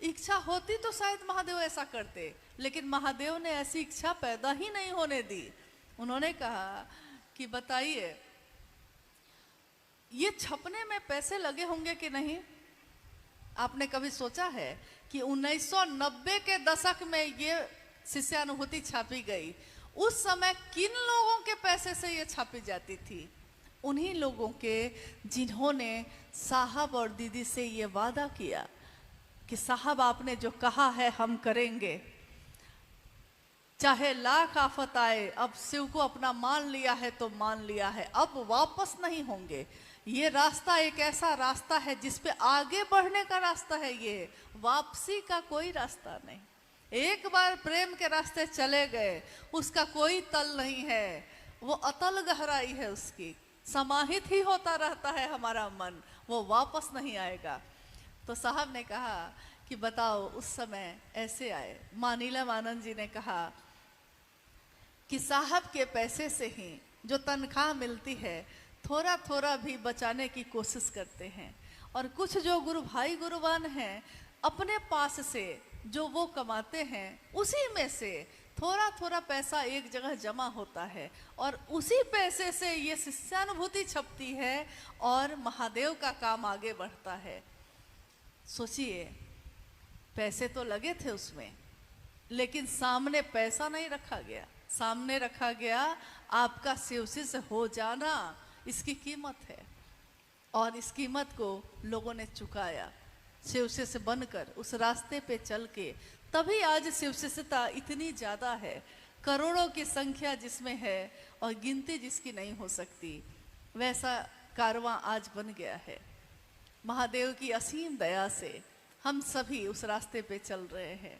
इच्छा होती तो शायद महादेव ऐसा करते, लेकिन महादेव ने ऐसी इच्छा पैदा ही नहीं होने दी। उन्होंने कहा कि बताइए ये छपने में पैसे लगे होंगे कि नहीं? आपने कभी सोचा है कि 1990 के दशक में ये शिष्यानुभूति छापी गई, उस समय किन लोगों के पैसे से ये छापी जाती थी? उन्हीं लोगों के जिन्होंने साहब और दीदी से ये वादा किया कि साहब आपने जो कहा है हम करेंगे, चाहे लाख आफत आए। अब शिव को अपना मान लिया है तो मान लिया है, अब वापस नहीं होंगे। ये रास्ता एक ऐसा रास्ता है जिस पे आगे बढ़ने का रास्ता है, ये वापसी का कोई रास्ता नहीं। एक बार प्रेम के रास्ते चले गए उसका कोई तल नहीं है, वो अतल गहराई है उसकी, समाहित ही होता रहता है हमारा मन, वो वापस नहीं आएगा। तो साहब ने कहा कि बताओ उस समय ऐसे आए। माँ नीलम आनंद जी ने कहा कि साहब के पैसे से ही जो तनख्वाह मिलती है थोड़ा थोड़ा भी बचाने की कोशिश करते हैं, और कुछ जो गुरु भाई गुरुवान हैं अपने पास से जो वो कमाते हैं उसी में से थोड़ा थोड़ा पैसा एक जगह जमा होता है और उसी पैसे से ये शिष्यानुभूति छपती है और महादेव का काम आगे बढ़ता है। सोचिए, पैसे तो लगे थे उसमें, लेकिन सामने पैसा नहीं रखा गया, सामने रखा गया आपका शिवसी से हो जाना। इसकी कीमत है और इस कीमत को लोगों ने चुकाया शिवसी से बनकर, उस रास्ते पे चल के। तभी आज शिवशिष्यता इतनी ज़्यादा है, करोड़ों की संख्या जिसमें है और गिनती जिसकी नहीं हो सकती, वैसा कारवां आज बन गया है। महादेव की असीम दया से हम सभी उस रास्ते पे चल रहे हैं।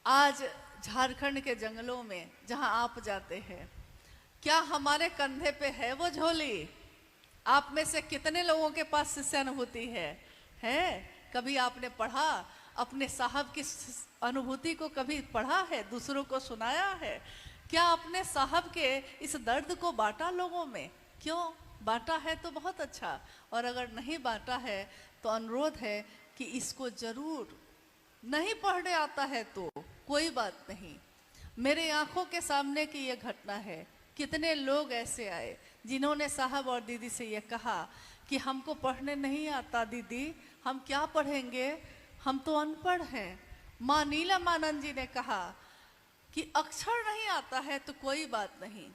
आज झारखंड के जंगलों में जहां आप जाते हैं, क्या हमारे कंधे पे है वो झोली? आप में से कितने लोगों के पास शिष्यानुभूति है? कभी आपने पढ़ा? अपने साहब की अनुभूति को कभी पढ़ा है, दूसरों को सुनाया है? क्या अपने साहब के इस दर्द को बांटा लोगों में? क्यों बांटा है तो बहुत अच्छा, और अगर नहीं बांटा है तो अनुरोध है कि इसको जरूर, नहीं पढ़ने आता है तो कोई बात नहीं। मेरे आंखों के सामने की ये घटना है। कितने लोग ऐसे आए जिन्होंने साहब और दीदी से ये कहा कि हमको पढ़ने नहीं आता दीदी, हम क्या पढ़ेंगे, हम तो अनपढ़ हैं। माँ नीलम आनंद जी ने कहा कि अक्षर नहीं आता है तो कोई बात नहीं,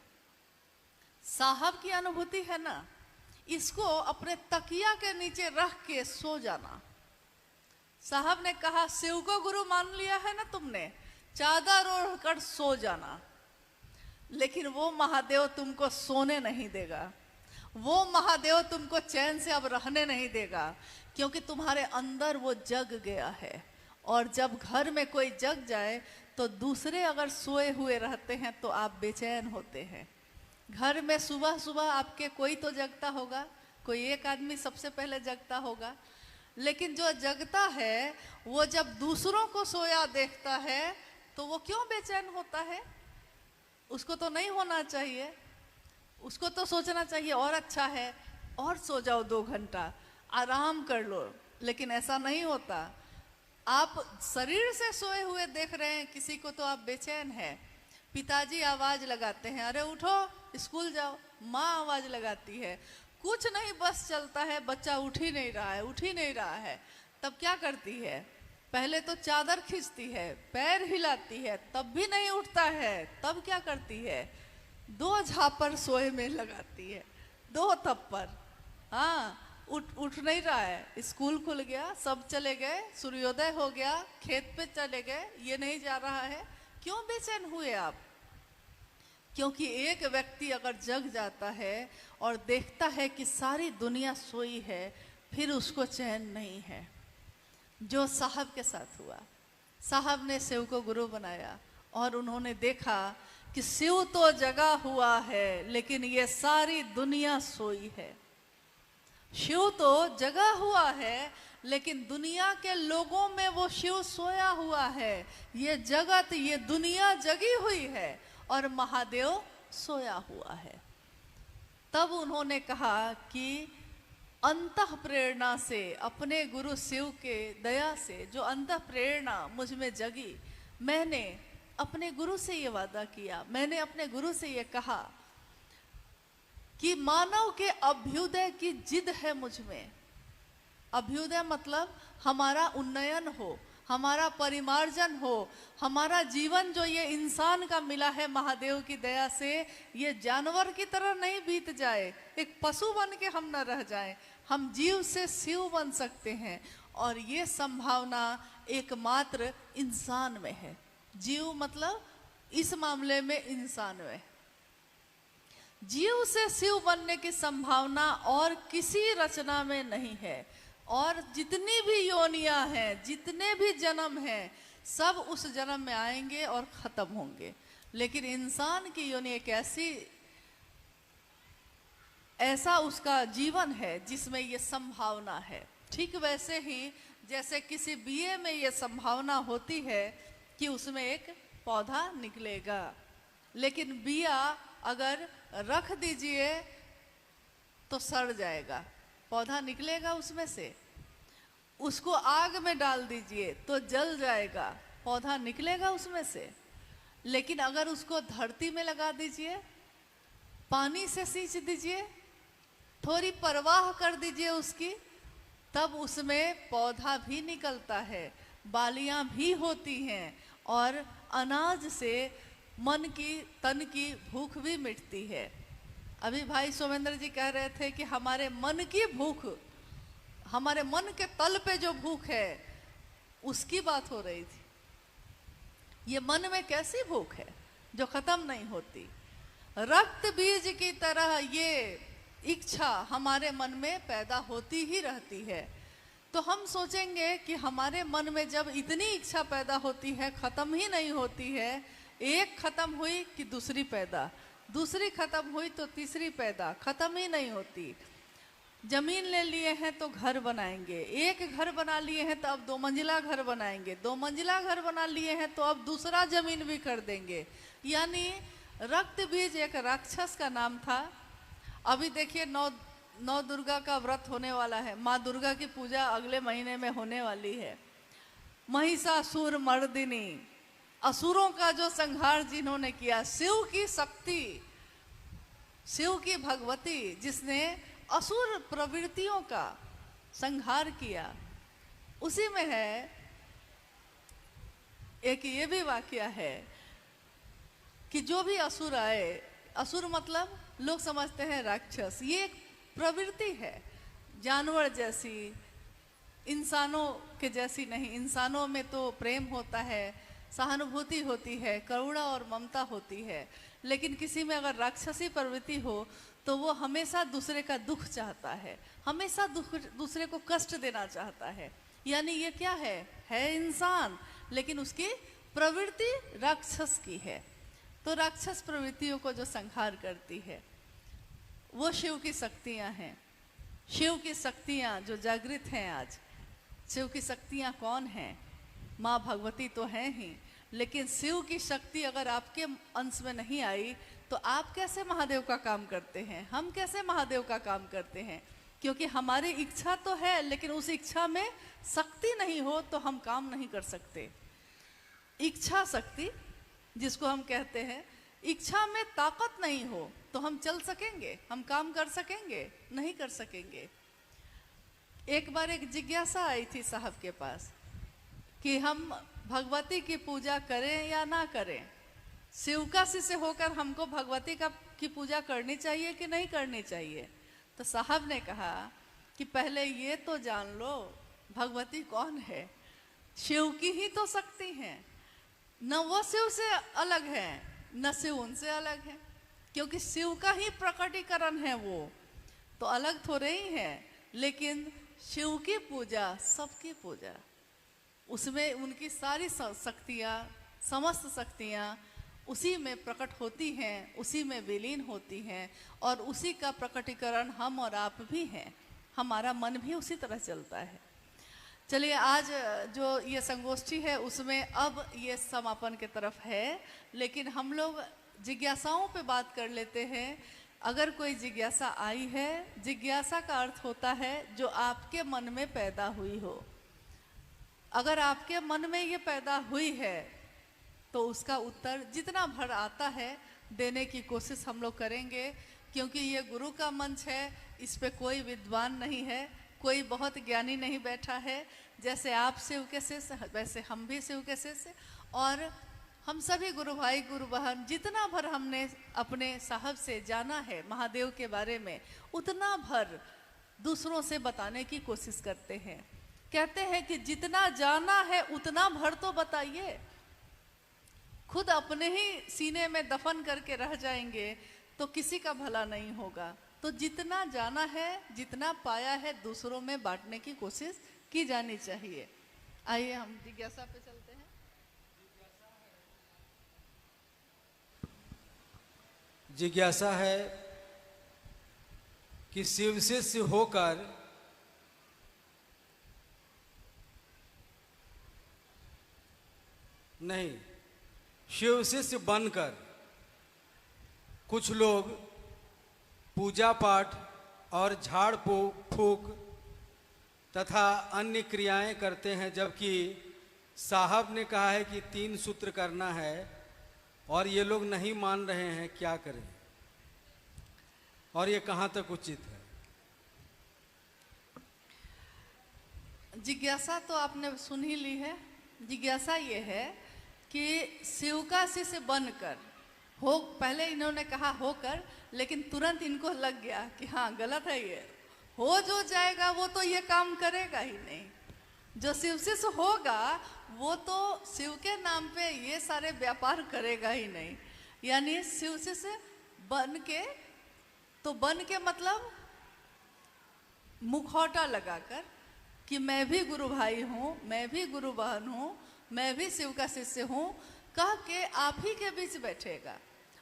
साहब की अनुभूति है ना, इसको अपने तकिया के नीचे रख के सो जाना। साहब ने कहा शिव को गुरु मान लिया है ना तुमने, चादर ओढ़ कर सो जाना, लेकिन वो महादेव तुमको सोने नहीं देगा। वो महादेव तुमको चैन से अब रहने नहीं देगा, क्योंकि तुम्हारे अंदर वो जग गया है। और जब घर में कोई जग जाए तो दूसरे अगर सोए हुए रहते हैं तो आप बेचैन होते हैं। घर में सुबह सुबह आपके कोई तो जगता होगा, कोई एक आदमी सबसे पहले जगता होगा, लेकिन जो जगता है वो जब दूसरों को सोया देखता है तो वो क्यों बेचैन होता है? उसको तो नहीं होना चाहिए, उसको तो सोचना चाहिए और अच्छा है, और सो जाओ 2 घंटा, आराम कर लो। लेकिन ऐसा नहीं होता। आप शरीर से सोए हुए देख रहे हैं किसी को तो आप बेचैन है। पिताजी आवाज लगाते हैं, अरे उठो स्कूल जाओ। माँ आवाज लगाती है, कुछ नहीं बस चलता है, बच्चा उठ ही नहीं रहा है, उठ ही नहीं रहा है। तब क्या करती है? पहले तो चादर खींचती है, पैर हिलाती है, तब भी नहीं उठता है। तब क्या करती है? 2 झापर सोए में लगाती है, 2 थप्पड़। हाँ, उठ नहीं रहा है। स्कूल खुल गया, सब चले गए, सूर्योदय हो गया, खेत पे चले गए, ये नहीं जा रहा है। क्यों बेचैन हुए आप? क्योंकि एक व्यक्ति अगर जग जाता है और देखता है कि सारी दुनिया सोई है, फिर उसको चैन नहीं है। जो साहब के साथ हुआ, साहब ने शिव को गुरु बनाया और उन्होंने देखा कि शिव तो जगा हुआ है लेकिन ये सारी दुनिया सोई है। शिव तो जगा हुआ है लेकिन दुनिया के लोगों में वो शिव सोया हुआ है। ये जगत, ये दुनिया जगी हुई है और महादेव सोया हुआ है। तब उन्होंने कहा कि अंतः प्रेरणा से, अपने गुरु शिव के दया से जो अंतः प्रेरणा मुझ में जगी, मैंने अपने गुरु से ये वादा किया, मैंने अपने गुरु से ये कहा कि मानव के अभ्युदय की जिद है मुझ में। अभ्युदय मतलब हमारा उन्नयन हो, हमारा परिमार्जन हो, हमारा जीवन जो ये इंसान का मिला है महादेव की दया से, ये जानवर की तरह नहीं बीत जाए, एक पशु बन के हम न रह जाएं, हम जीव से शिव बन सकते हैं। और ये संभावना एकमात्र इंसान में है। जीव मतलब इस मामले में इंसान में। जीव से शिव बनने की संभावना और किसी रचना में नहीं है। और जितनी भी योनियां हैं, जितने भी जन्म हैं, सब उस जन्म में आएंगे और खत्म होंगे। लेकिन इंसान की योनि एक ऐसा उसका जीवन है जिसमें ये संभावना है। ठीक वैसे ही जैसे किसी बीए में ये संभावना होती है कि उसमें एक पौधा निकलेगा, लेकिन बिया अगर रख दीजिए तो सड़ जाएगा, पौधा निकलेगा उसमें से। उसको आग में डाल दीजिए तो जल जाएगा, पौधा निकलेगा उसमें से। लेकिन अगर उसको धरती में लगा दीजिए, पानी से सींच दीजिए, थोड़ी परवाह कर दीजिए उसकी, तब उसमें पौधा भी निकलता है, बालियां भी होती हैं और अनाज से मन की, तन की भूख भी मिटती है। अभी भाई सोमेंद्र जी कह रहे थे कि हमारे मन की भूख, हमारे मन के तल पे जो भूख है उसकी बात हो रही थी। ये मन में कैसी भूख है जो खत्म नहीं होती? रक्त बीज की तरह ये इच्छा हमारे मन में पैदा होती ही रहती है। तो हम सोचेंगे कि हमारे मन में जब इतनी इच्छा पैदा होती है, खत्म ही नहीं होती है, एक खत्म हुई कि दूसरी पैदा, दूसरी खत्म हुई तो तीसरी पैदा, खत्म ही नहीं होती। जमीन ले लिए हैं तो घर बनाएंगे, एक घर बना लिए हैं तो अब 2 मंजिला घर बनाएंगे, 2 मंजिला घर बना लिए हैं तो अब दूसरा जमीन भी कर देंगे। यानी रक्त बीज एक राक्षस का नाम था। अभी देखिए नौ दुर्गा का व्रत होने वाला है, माँ दुर्गा की पूजा अगले महीने में होने वाली है। महिषासुर मर्दिनी, असुरों का जो संहार जिन्होंने किया, शिव की शक्ति, शिव की भगवती जिसने असुर प्रवृत्तियों का संहार किया, उसी में है। एक ये भी वाकया है कि जो भी असुर आए, असुर मतलब लोग समझते हैं राक्षस, ये एक प्रवृत्ति है, जानवर जैसी, इंसानों के जैसी नहीं। इंसानों में तो प्रेम होता है, सहानुभूति होती है, करुणा और ममता होती है। लेकिन किसी में अगर राक्षसी प्रवृत्ति हो तो वो हमेशा दूसरे का दुख चाहता है, हमेशा दूसरे को कष्ट देना चाहता है। यानी ये क्या है इंसान, लेकिन उसकी प्रवृत्ति राक्षस की है। तो राक्षस प्रवृत्तियों को जो संहार करती है वो शिव की शक्तियां हैं। शिव की शक्तियां जो जागृत हैं आज, शिव की शक्तियां कौन हैं? माँ भगवती तो हैं ही, लेकिन शिव की शक्ति अगर आपके अंश में नहीं आई तो आप कैसे महादेव का काम करते हैं, हम कैसे महादेव का काम करते हैं? क्योंकि हमारी इच्छा तो है, लेकिन उस इच्छा में शक्ति नहीं हो तो हम काम नहीं कर सकते। इच्छा शक्ति जिसको हम कहते हैं, इच्छा में ताकत नहीं हो तो हम चल सकेंगे, हम काम कर सकेंगे? नहीं कर सकेंगे। एक बार एक जिज्ञासा आई थी साहब के पास कि हम भगवती की पूजा करें या ना करें। शिव का शिष्य होकर हमको भगवती की पूजा करनी चाहिए कि नहीं करनी चाहिए? तो साहब ने कहा कि पहले ये तो जान लो भगवती कौन है। शिव की ही तो शक्ति है, न वो शिव से अलग है न शिव उनसे अलग है, क्योंकि शिव का ही प्रकटीकरण है वो, तो अलग थोड़े ही है। लेकिन शिव की पूजा सबकी पूजा, उसमें उनकी सारी शक्तियाँ, समस्त शक्तियाँ उसी में प्रकट होती हैं, उसी में विलीन होती हैं, और उसी का प्रकटीकरण हम और आप भी हैं। हमारा मन भी उसी तरह चलता है। चलिए, आज जो ये संगोष्ठी है उसमें अब ये समापन की तरफ है, लेकिन हम लोग जिज्ञासाओं पे बात कर लेते हैं। अगर कोई जिज्ञासा आई है, जिज्ञासा का अर्थ होता है जो आपके मन में पैदा हुई हो। अगर आपके मन में ये पैदा हुई है तो उसका उत्तर जितना भर आता है देने की कोशिश हम लोग करेंगे, क्योंकि ये गुरु का मंच है, इस पे कोई विद्वान नहीं है, कोई बहुत ज्ञानी नहीं बैठा है। जैसे आप शिव के शिष्य, वैसे हम भी शिव के शिष्य, और हम सभी गुरु भाई गुरु बहन जितना भर हमने अपने साहब से जाना है महादेव के बारे में, उतना भर दूसरों से बताने की कोशिश करते हैं। कहते हैं कि जितना जाना है उतना भर तो बताइए। खुद अपने ही सीने में दफन करके रह जाएंगे तो किसी का भला नहीं होगा। तो जितना जाना है, जितना पाया है, दूसरों में बांटने की कोशिश की जानी चाहिए। आइए हम जिज्ञासा पे चलते हैं। जिज्ञासा है कि शिव शिष्य होकर नहीं, शिव शिष्य बनकर कुछ लोग पूजा पाठ और झाड़ फूक तथा अन्य क्रियाएं करते हैं, जबकि साहब ने कहा है कि 3 सूत्र करना है और ये लोग नहीं मान रहे हैं। क्या करें और ये कहाँ तक उचित है? जिज्ञासा तो आपने सुन ही ली है। जिज्ञासा ये है कि शिव का शिष्य बनकर हो, पहले इन्होंने कहा होकर, लेकिन तुरंत इनको लग गया कि हाँ गलत है ये, हो जो जाएगा वो तो ये काम करेगा ही नहीं। जो शिव शिष्य होगा वो तो शिव के नाम पे ये सारे व्यापार करेगा ही नहीं। यानी शिव शिष्य बन के, तो बन के मतलब मुखौटा लगाकर कि मैं भी गुरु भाई हूँ, मैं भी गुरु बहन हूँ, मैं भी शिव का शिष्य हूँ, कह के आप ही के बीच बैठेगा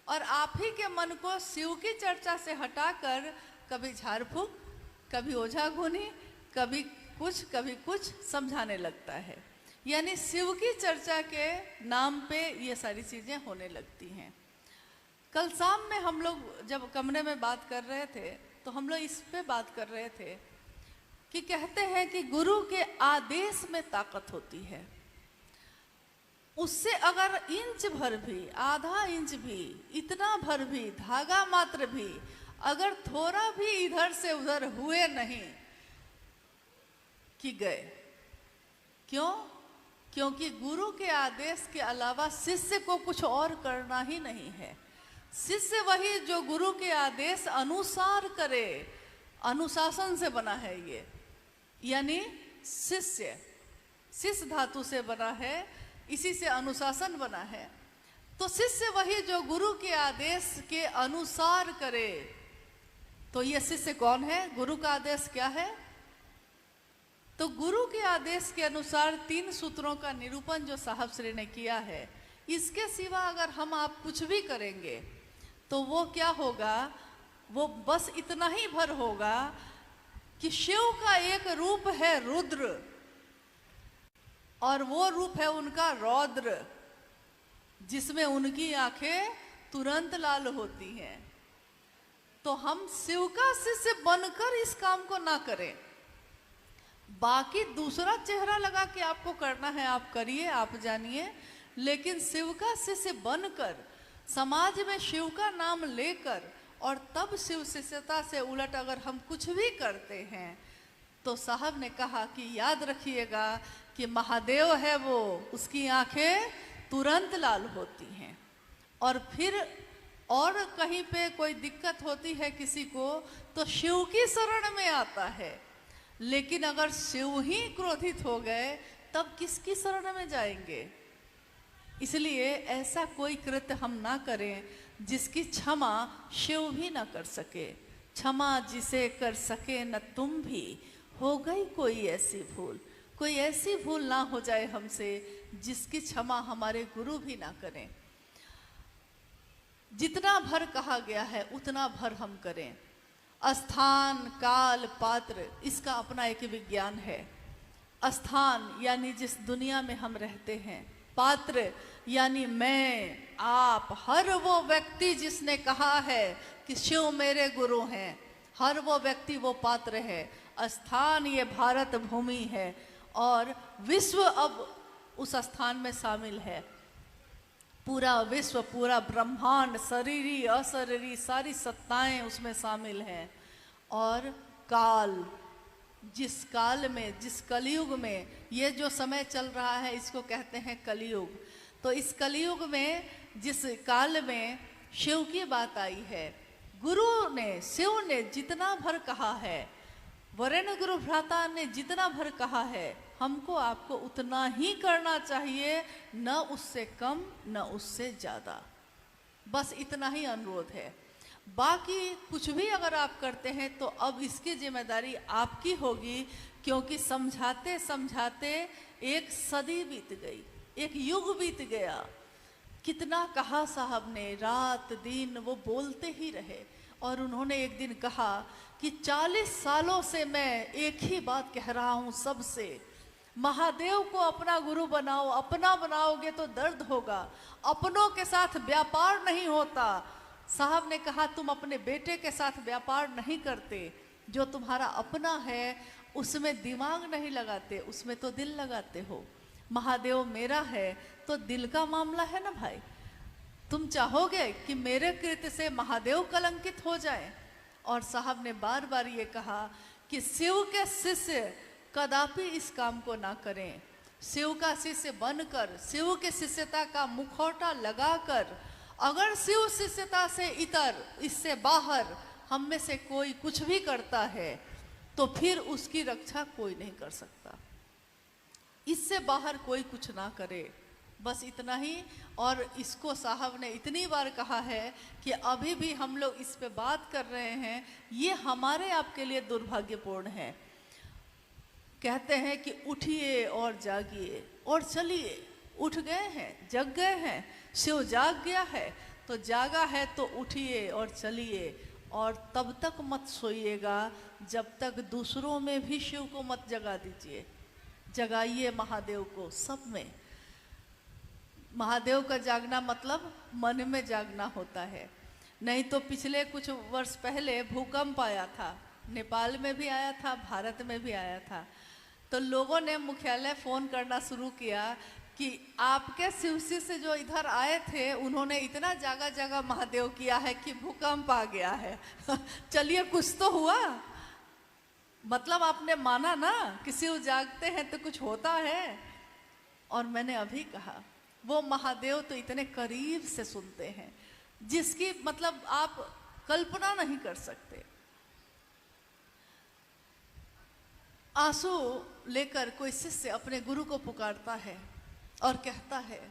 और आप ही के मन को शिव की चर्चा से हटाकर कभी झाड़ फूक, कभी ओझा गुनी, कभी कुछ समझाने लगता है। यानी शिव की चर्चा के नाम पे ये सारी चीज़ें होने लगती हैं। कल शाम में हम लोग जब कमरे में बात कर रहे थे तो हम लोग इस पे बात कर रहे थे कि कहते हैं कि गुरु के आदेश में ताकत होती है। उससे अगर इंच भर भी, आधा इंच भी, इतना भर भी, धागा मात्र भी अगर थोड़ा भी इधर से उधर हुए नहीं कि गए। क्यों? क्योंकि गुरु के आदेश के अलावा शिष्य को कुछ और करना ही नहीं है। शिष्य वही जो गुरु के आदेश अनुसार करे, अनुशासन से बना है ये। यानी शिष्य, शिष्य धातु से बना है, इसी से अनुशासन बना है। तो शिष्य वही जो गुरु के आदेश के अनुसार करे। तो ये शिष्य कौन है? गुरु का आदेश क्या है? तो गुरु के आदेश के अनुसार 3 सूत्रों का निरूपण जो साहब श्री ने किया है, इसके सिवा अगर हम आप कुछ भी करेंगे तो वो क्या होगा? वो बस इतना ही भर होगा कि शिव का एक रूप है रुद्र और वो रूप है उनका रौद्र, जिसमें उनकी आंखें तुरंत लाल होती हैं। तो हम शिव का शिष्य बनकर इस काम को ना करें। बाकी दूसरा चेहरा लगा के आपको करना है, आप करिए, आप जानिए, लेकिन शिव का शिष्य बनकर समाज में शिव का नाम लेकर और तब शिव शिष्यता से उलट अगर हम कुछ भी करते हैं तो साहब ने कहा कि याद रखिएगा कि महादेव है वो, उसकी आंखें तुरंत लाल होती हैं। और फिर और कहीं पे कोई दिक्कत होती है किसी को तो शिव की शरण में आता है, लेकिन अगर शिव ही क्रोधित हो गए तब किसकी शरण में जाएंगे? इसलिए ऐसा कोई कृत्य हम ना करें जिसकी क्षमा शिव भी ना कर सके। क्षमा जिसे कर सके न तुम भी, हो गई कोई ऐसी भूल, कोई ऐसी भूल ना हो जाए हमसे जिसकी क्षमा हमारे गुरु भी ना करें। जितना भर कहा गया है उतना भर हम करें। स्थान, काल, पात्र, इसका अपना एक विज्ञान है। स्थान यानी जिस दुनिया में हम रहते हैं, पात्र यानी मैं, आप, हर वो व्यक्ति जिसने कहा है कि शिव मेरे गुरु हैं, हर वो व्यक्ति वो पात्र है। स्थान ये भारत भूमि है और विश्व अब उस स्थान में शामिल है। पूरा विश्व, पूरा ब्रह्मांड, शरीरी अशरीरी सारी सत्ताएं उसमें शामिल हैं। और काल, जिस काल में, जिस कलयुग में ये जो समय चल रहा है इसको कहते हैं कलयुग। तो इस कलयुग में जिस काल में शिव की बात आई है, गुरु ने, शिव ने जितना भर कहा है, वरेण्य गुरु भ्राता ने जितना भर कहा है, हमको आपको उतना ही करना चाहिए, न उससे कम न उससे ज़्यादा। बस इतना ही अनुरोध है। बाकी कुछ भी अगर आप करते हैं तो अब इसकी जिम्मेदारी आपकी होगी, क्योंकि समझाते समझाते एक सदी बीत गई, एक युग बीत गया। कितना कहा साहब ने, रात दिन वो बोलते ही रहे। और उन्होंने एक दिन कहा कि 40 सालों से मैं एक ही बात कह रहा हूँ सबसे, महादेव को अपना गुरु बनाओ, अपना बनाओगे तो दर्द होगा, अपनों के साथ व्यापार नहीं होता। साहब ने कहा तुम अपने बेटे के साथ व्यापार नहीं करते, जो तुम्हारा अपना है उसमें दिमाग नहीं लगाते, उसमें तो दिल लगाते हो। महादेव मेरा है तो दिल का मामला है ना भाई। तुम चाहोगे कि मेरे कृत्य से महादेव कलंकित हो जाए? और साहब ने बार बार ये कहा कि शिव के शिष्य कदापि इस काम को ना करें। शिव का शिष्य बनकर, शिव के शिष्यता का मुखौटा लगाकर, अगर शिव शिष्यता से इतर, इससे बाहर हम में से कोई कुछ भी करता है तो फिर उसकी रक्षा कोई नहीं कर सकता। इससे बाहर कोई कुछ ना करे, बस इतना ही। और इसको साहब ने इतनी बार कहा है कि अभी भी हम लोग इस पे बात कर रहे हैं, ये हमारे आपके लिए दुर्भाग्यपूर्ण है। कहते हैं कि उठिए और जागिए और चलिए। उठ गए हैं, जग गए हैं, शिव जाग गया है तो जागा है तो उठिए और चलिए। और तब तक मत सोइएगा जब तक दूसरों में भी शिव को मत जगा दीजिए। जगाइए महादेव को सब में। महादेव का जागना मतलब मन में जागना होता है। नहीं तो पिछले कुछ वर्ष पहले भूकंप आया था, नेपाल में भी आया था, भारत में भी आया था। तो लोगों ने मुख्यालय फ़ोन करना शुरू किया कि आपके शिवसी से जो इधर आए थे उन्होंने इतना जगह जगह महादेव किया है कि भूकंप आ गया है। चलिए कुछ तो हुआ, मतलब आपने माना ना कि शिव जागते हैं तो कुछ होता है। और मैंने अभी कहा वो महादेव तो इतने करीब से सुनते हैं जिसकी मतलब आप कल्पना नहीं कर सकते। आंसू लेकर कोई शिष्य अपने गुरु को पुकारता है और कहता है,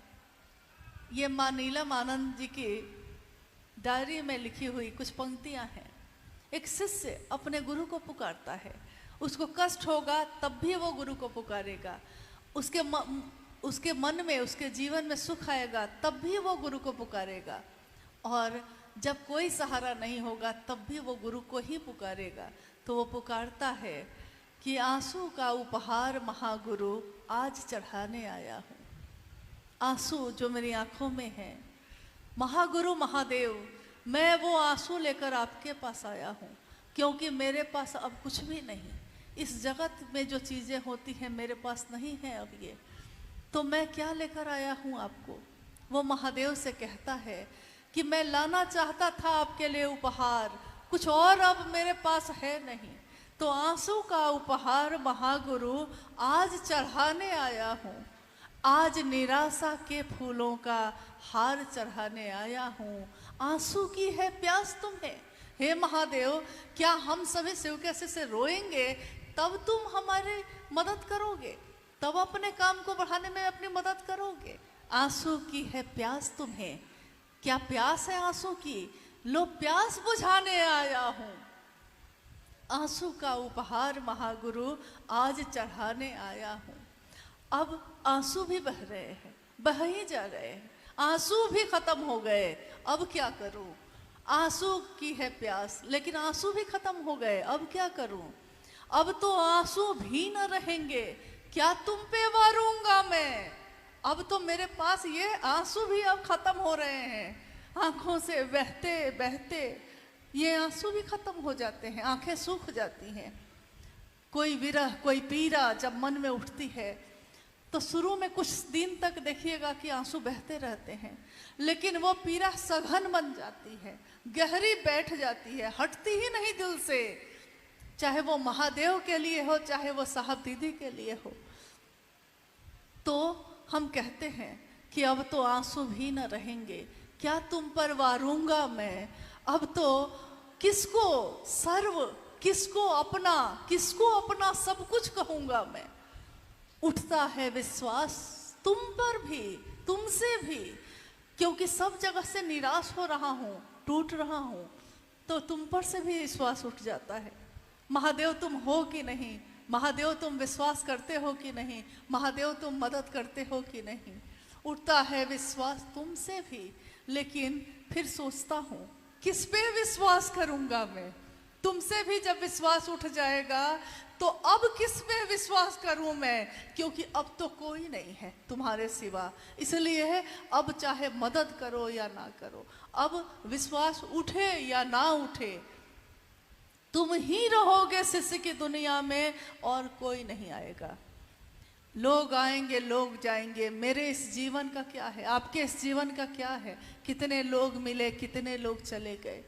ये माँ नीलम आनंद जी की डायरी में लिखी हुई कुछ पंक्तियां हैं। एक शिष्य अपने गुरु को पुकारता है, उसको कष्ट होगा तब भी वो गुरु को पुकारेगा, उसके मन में, उसके जीवन में सुख आएगा तब भी वो गुरु को पुकारेगा, और जब कोई सहारा नहीं होगा तब भी वो गुरु को ही पुकारेगा। तो वो पुकारता है कि आंसू का उपहार महागुरु आज चढ़ाने आया हूँ। आंसू जो मेरी आंखों में है, महागुरु महादेव, मैं वो आंसू लेकर आपके पास आया हूँ, क्योंकि मेरे पास अब कुछ भी नहीं। इस जगत में जो चीज़ें होती हैं मेरे पास नहीं है अब ये, तो मैं क्या लेकर आया हूँ आपको। वो महादेव से कहता है कि मैं लाना चाहता था आपके लिए उपहार, कुछ और अब मेरे पास है नहीं, तो आंसू का उपहार महागुरु आज चढ़ाने आया हूँ। आज निराशा के फूलों का हार चढ़ाने आया हूँ। आंसू की है प्यास तुम्हें, हे महादेव, क्या हम सभी शिव के से रोएंगे तब तुम हमारी मदद करोगे, तब अपने काम को बढ़ाने में अपनी मदद करोगे। आंसू की है प्यास तुम्हें, क्या प्यास है आंसू की, लो प्यास बुझाने आया हूँ। आंसू का उपहार महागुरु आज चढ़ाने आया हूँ। अब आंसू भी बह रहे हैं, बह ही जा रहे हैं, आंसू भी खत्म हो गए, अब क्या करूं। आंसू की है प्यास, लेकिन आंसू भी खत्म हो गए, अब क्या करूं। अब तो आंसू भी न रहेंगे, क्या तुम पे वारूंगा मैं। अब तो मेरे पास ये आंसू भी अब खत्म हो रहे हैं, आंखों से बहते बहते ये आंसू भी खत्म हो जाते हैं, आंखें सूख जाती हैं। कोई विरह, कोई पीड़ा जब मन में उठती है तो शुरू में कुछ दिन तक देखिएगा कि आंसू बहते रहते हैं, लेकिन वो पीड़ा सघन बन जाती है, गहरी बैठ जाती है, हटती ही नहीं दिल से, चाहे वो महादेव के लिए हो, चाहे वो साहब दीदी के लिए हो। तो हम कहते हैं कि अब तो आंसू भी न रहेंगे, क्या तुम पर वारूंगा मैं। अब तो किसको सर्व, किसको अपना सब कुछ कहूंगा मैं। उठता है विश्वास तुम पर भी, तुमसे भी, क्योंकि सब जगह से निराश हो रहा हूँ, टूट रहा हूँ, तो तुम पर से भी विश्वास उठ जाता है। महादेव तुम हो कि नहीं, महादेव तुम विश्वास करते हो कि नहीं, महादेव तुम मदद करते हो कि नहीं। उठता है विश्वास तुमसे भी, लेकिन फिर सोचता हूँ किस पे विश्वास करूंगा मैं। तुमसे भी जब विश्वास उठ जाएगा तो अब किस पे विश्वास करूं मैं, क्योंकि अब तो कोई नहीं है तुम्हारे सिवा। इसलिए अब चाहे मदद करो या ना करो, अब विश्वास उठे या ना उठे, तुम ही रहोगे शिष्य की दुनिया में और कोई नहीं आएगा। लोग आएंगे, लोग जाएंगे, मेरे इस जीवन का क्या है, आपके इस जीवन का क्या है। कितने लोग मिले, कितने लोग चले गए,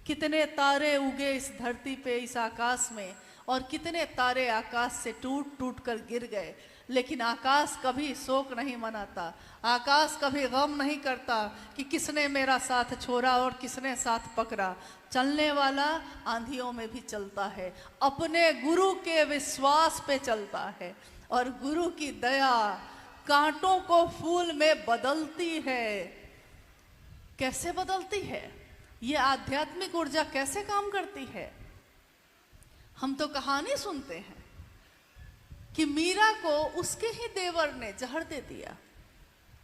कितने तारे उगे इस धरती पे, इस आकाश में, और कितने तारे आकाश से टूट टूट कर गिर गए। लेकिन आकाश कभी शोक नहीं मनाता, आकाश कभी गम नहीं करता कि किसने मेरा साथ छोड़ा और किसने साथ पकड़ा। चलने वाला आंधियों में भी चलता है, अपने गुरु के विश्वास पे चलता है, और गुरु की दया कांटों को फूल में बदलती है। कैसे बदलती है, ये आध्यात्मिक ऊर्जा कैसे काम करती है। हम तो कहानी सुनते हैं कि मीरा को उसके ही देवर ने जहर दे दिया,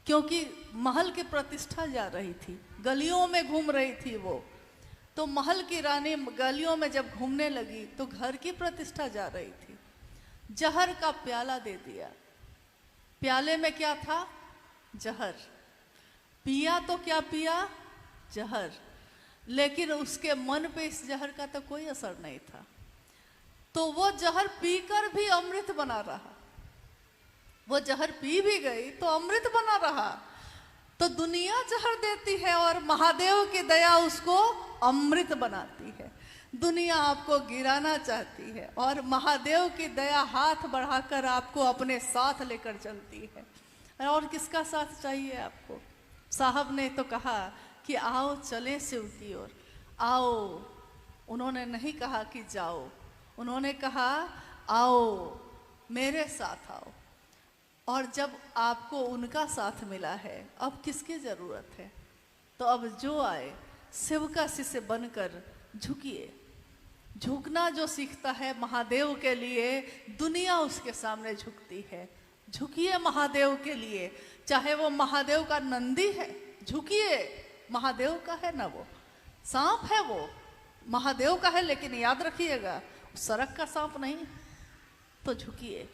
क्योंकि महल की प्रतिष्ठा जा रही थी, गलियों में घूम रही थी वो। तो महल की रानी गलियों में जब घूमने लगी तो घर की प्रतिष्ठा जा रही थी, जहर का प्याला दे दिया। प्याले में क्या था, जहर। पिया तो क्या पिया, जहर, लेकिन उसके मन पे इस जहर का तो कोई असर नहीं था। तो वो जहर पीकर भी अमृत बना रहा, वो जहर पी भी गई तो अमृत बना रहा। तो दुनिया जहर देती है और महादेव की दया उसको अमृत बनाती है। दुनिया आपको गिराना चाहती है और महादेव की दया हाथ बढ़ाकर आपको अपने साथ लेकर चलती है। और किसका साथ चाहिए आपको। साहब ने तो कहा कि आओ चलें शिव की ओर, आओ। उन्होंने नहीं कहा कि जाओ, उन्होंने कहा आओ मेरे साथ आओ। और जब आपको उनका साथ मिला है, अब किसकी जरूरत है? तो अब जो आए सेवका शिष्य बनकर झुकिए। झुकना जो सीखता है महादेव के लिए, दुनिया उसके सामने झुकती है। झुकिए महादेव के लिए, चाहे वो महादेव का नंदी है, झुकिए। महादेव का है ना, वो सांप है, वो महादेव का है, लेकिन याद रखिएगा सड़क का सांप नहीं। तो झुकिए,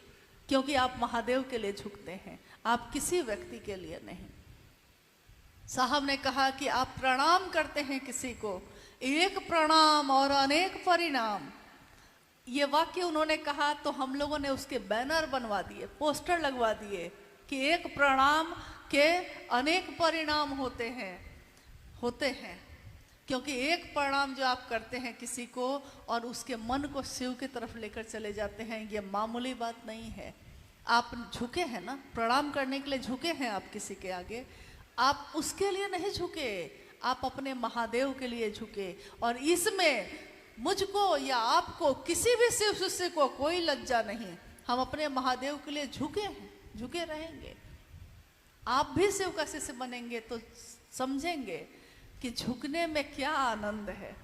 क्योंकि आप महादेव के लिए झुकते हैं, आप किसी व्यक्ति के लिए नहीं। साहब ने कहा कि आप प्रणाम करते हैं किसी को, एक प्रणाम और अनेक परिणाम। ये वाक्य उन्होंने कहा तो हम लोगों ने उसके बैनर बनवा दिए, पोस्टर लगवा दिए कि एक प्रणाम के अनेक परिणाम होते हैं। क्योंकि एक प्रणाम जो आप करते हैं किसी को और उसके मन को शिव की तरफ लेकर चले जाते हैं, ये मामूली बात नहीं है। आप झुके हैं ना, प्रणाम करने के लिए झुके हैं आप किसी के आगे, आप उसके लिए नहीं झुके, आप अपने महादेव के लिए झुके। और इसमें मुझको या आपको, किसी भी शिव शिष्य को कोई लज्जा नहीं। हम अपने महादेव के लिए झुके हैं, झुके रहेंगे। आप भी शिव का शिष्य बनेंगे तो समझेंगे कि झुकने में क्या आनंद है।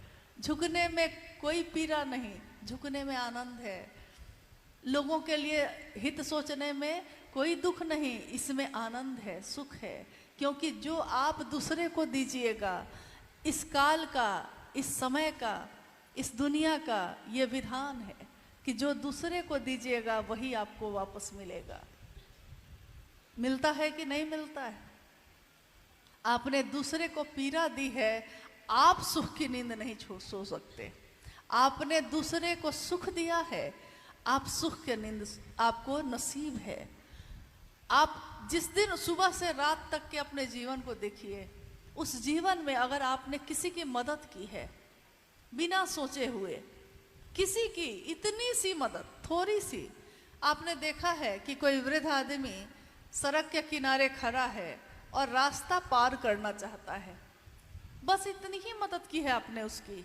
झुकने में कोई पीड़ा नहीं, झुकने में आनंद है। लोगों के लिए हित सोचने में कोई दुख नहीं, इसमें आनंद है, सुख है। क्योंकि जो आप दूसरे को दीजिएगा, इस काल का, इस समय का, इस दुनिया का ये विधान है कि जो दूसरे को दीजिएगा वही आपको वापस मिलेगा। मिलता है कि नहीं मिलता है? आपने दूसरे को पीड़ा दी है, आप सुख की नींद नहीं सो सकते। आपने दूसरे को सुख दिया है, आप सुख की नींद आपको नसीब है। आप जिस दिन सुबह से रात तक के अपने जीवन को देखिए, उस जीवन में अगर आपने किसी की मदद की है बिना सोचे हुए, किसी की इतनी सी मदद, थोड़ी सी, आपने देखा है कि कोई वृद्ध आदमी सड़क के किनारे खड़ा है और रास्ता पार करना चाहता है, बस इतनी ही मदद की है आपने उसकी।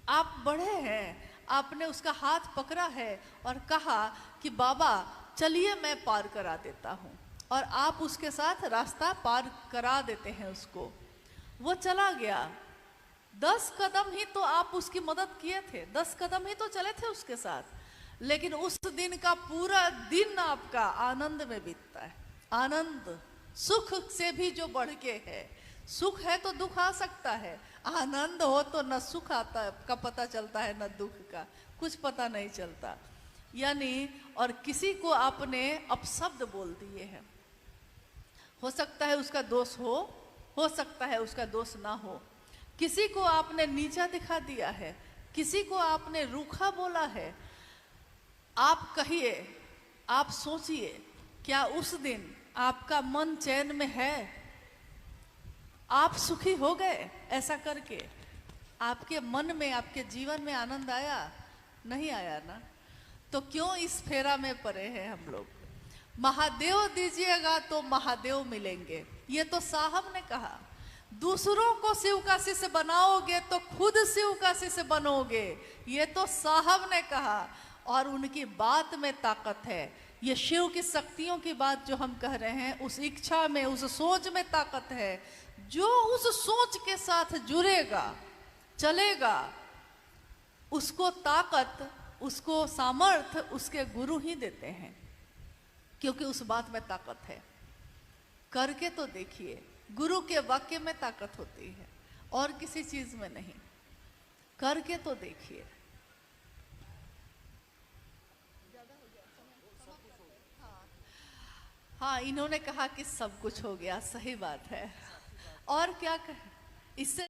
आप बड़े हैं, आपने उसका हाथ पकड़ा है और कहा कि बाबा चलिए मैं पार करा देता हूँ, और आप उसके साथ रास्ता पार करा देते हैं उसको। वो चला गया, 10 कदम ही तो आप उसकी मदद किए थे, 10 कदम ही तो चले थे उसके साथ, लेकिन उस दिन का पूरा दिन आपका आनंद में बीतता है। आनंद सुख से भी जो बढ़ के है। सुख है तो दुख आ सकता है, आनंद हो तो न सुख आता का पता चलता है न दुख का, कुछ पता नहीं चलता। यानी और किसी को आपने अपशब्द बोल दिए हैं, हो सकता है उसका दोष हो सकता है उसका दोष ना हो। किसी को आपने नीचा दिखा दिया है, किसी को आपने रूखा बोला है। आप कहिए, आप सोचिए, क्या उस दिन आपका मन चैन में है? आप सुखी हो गए ऐसा करके? आपके मन में, आपके जीवन में आनंद आया? नहीं आया ना? तो क्यों इस फेरा में पड़े हैं हम लोग? महादेव दीजिएगा तो महादेव मिलेंगे, ये तो साहब ने कहा। दूसरों को शिव का शिष्य बनाओगे तो खुद शिव का शिष्य बनोगे, ये तो साहब ने कहा। और उनकी बात में ताकत है। ये शिव की शक्तियों की बात जो हम कह रहे हैं, उस इच्छा में, उस सोच में ताकत है। जो उस सोच के साथ जुड़ेगा, चलेगा, उसको ताकत, उसको सामर्थ्य उसके गुरु ही देते हैं, क्योंकि उस बात में ताकत है। करके तो देखिए, गुरु के वाक्य में ताकत होती है और किसी चीज में नहीं। करके तो देखिए। हाँ, इन्होंने कहा कि सब कुछ हो गया, सही बात है। और क्या कहें इससे।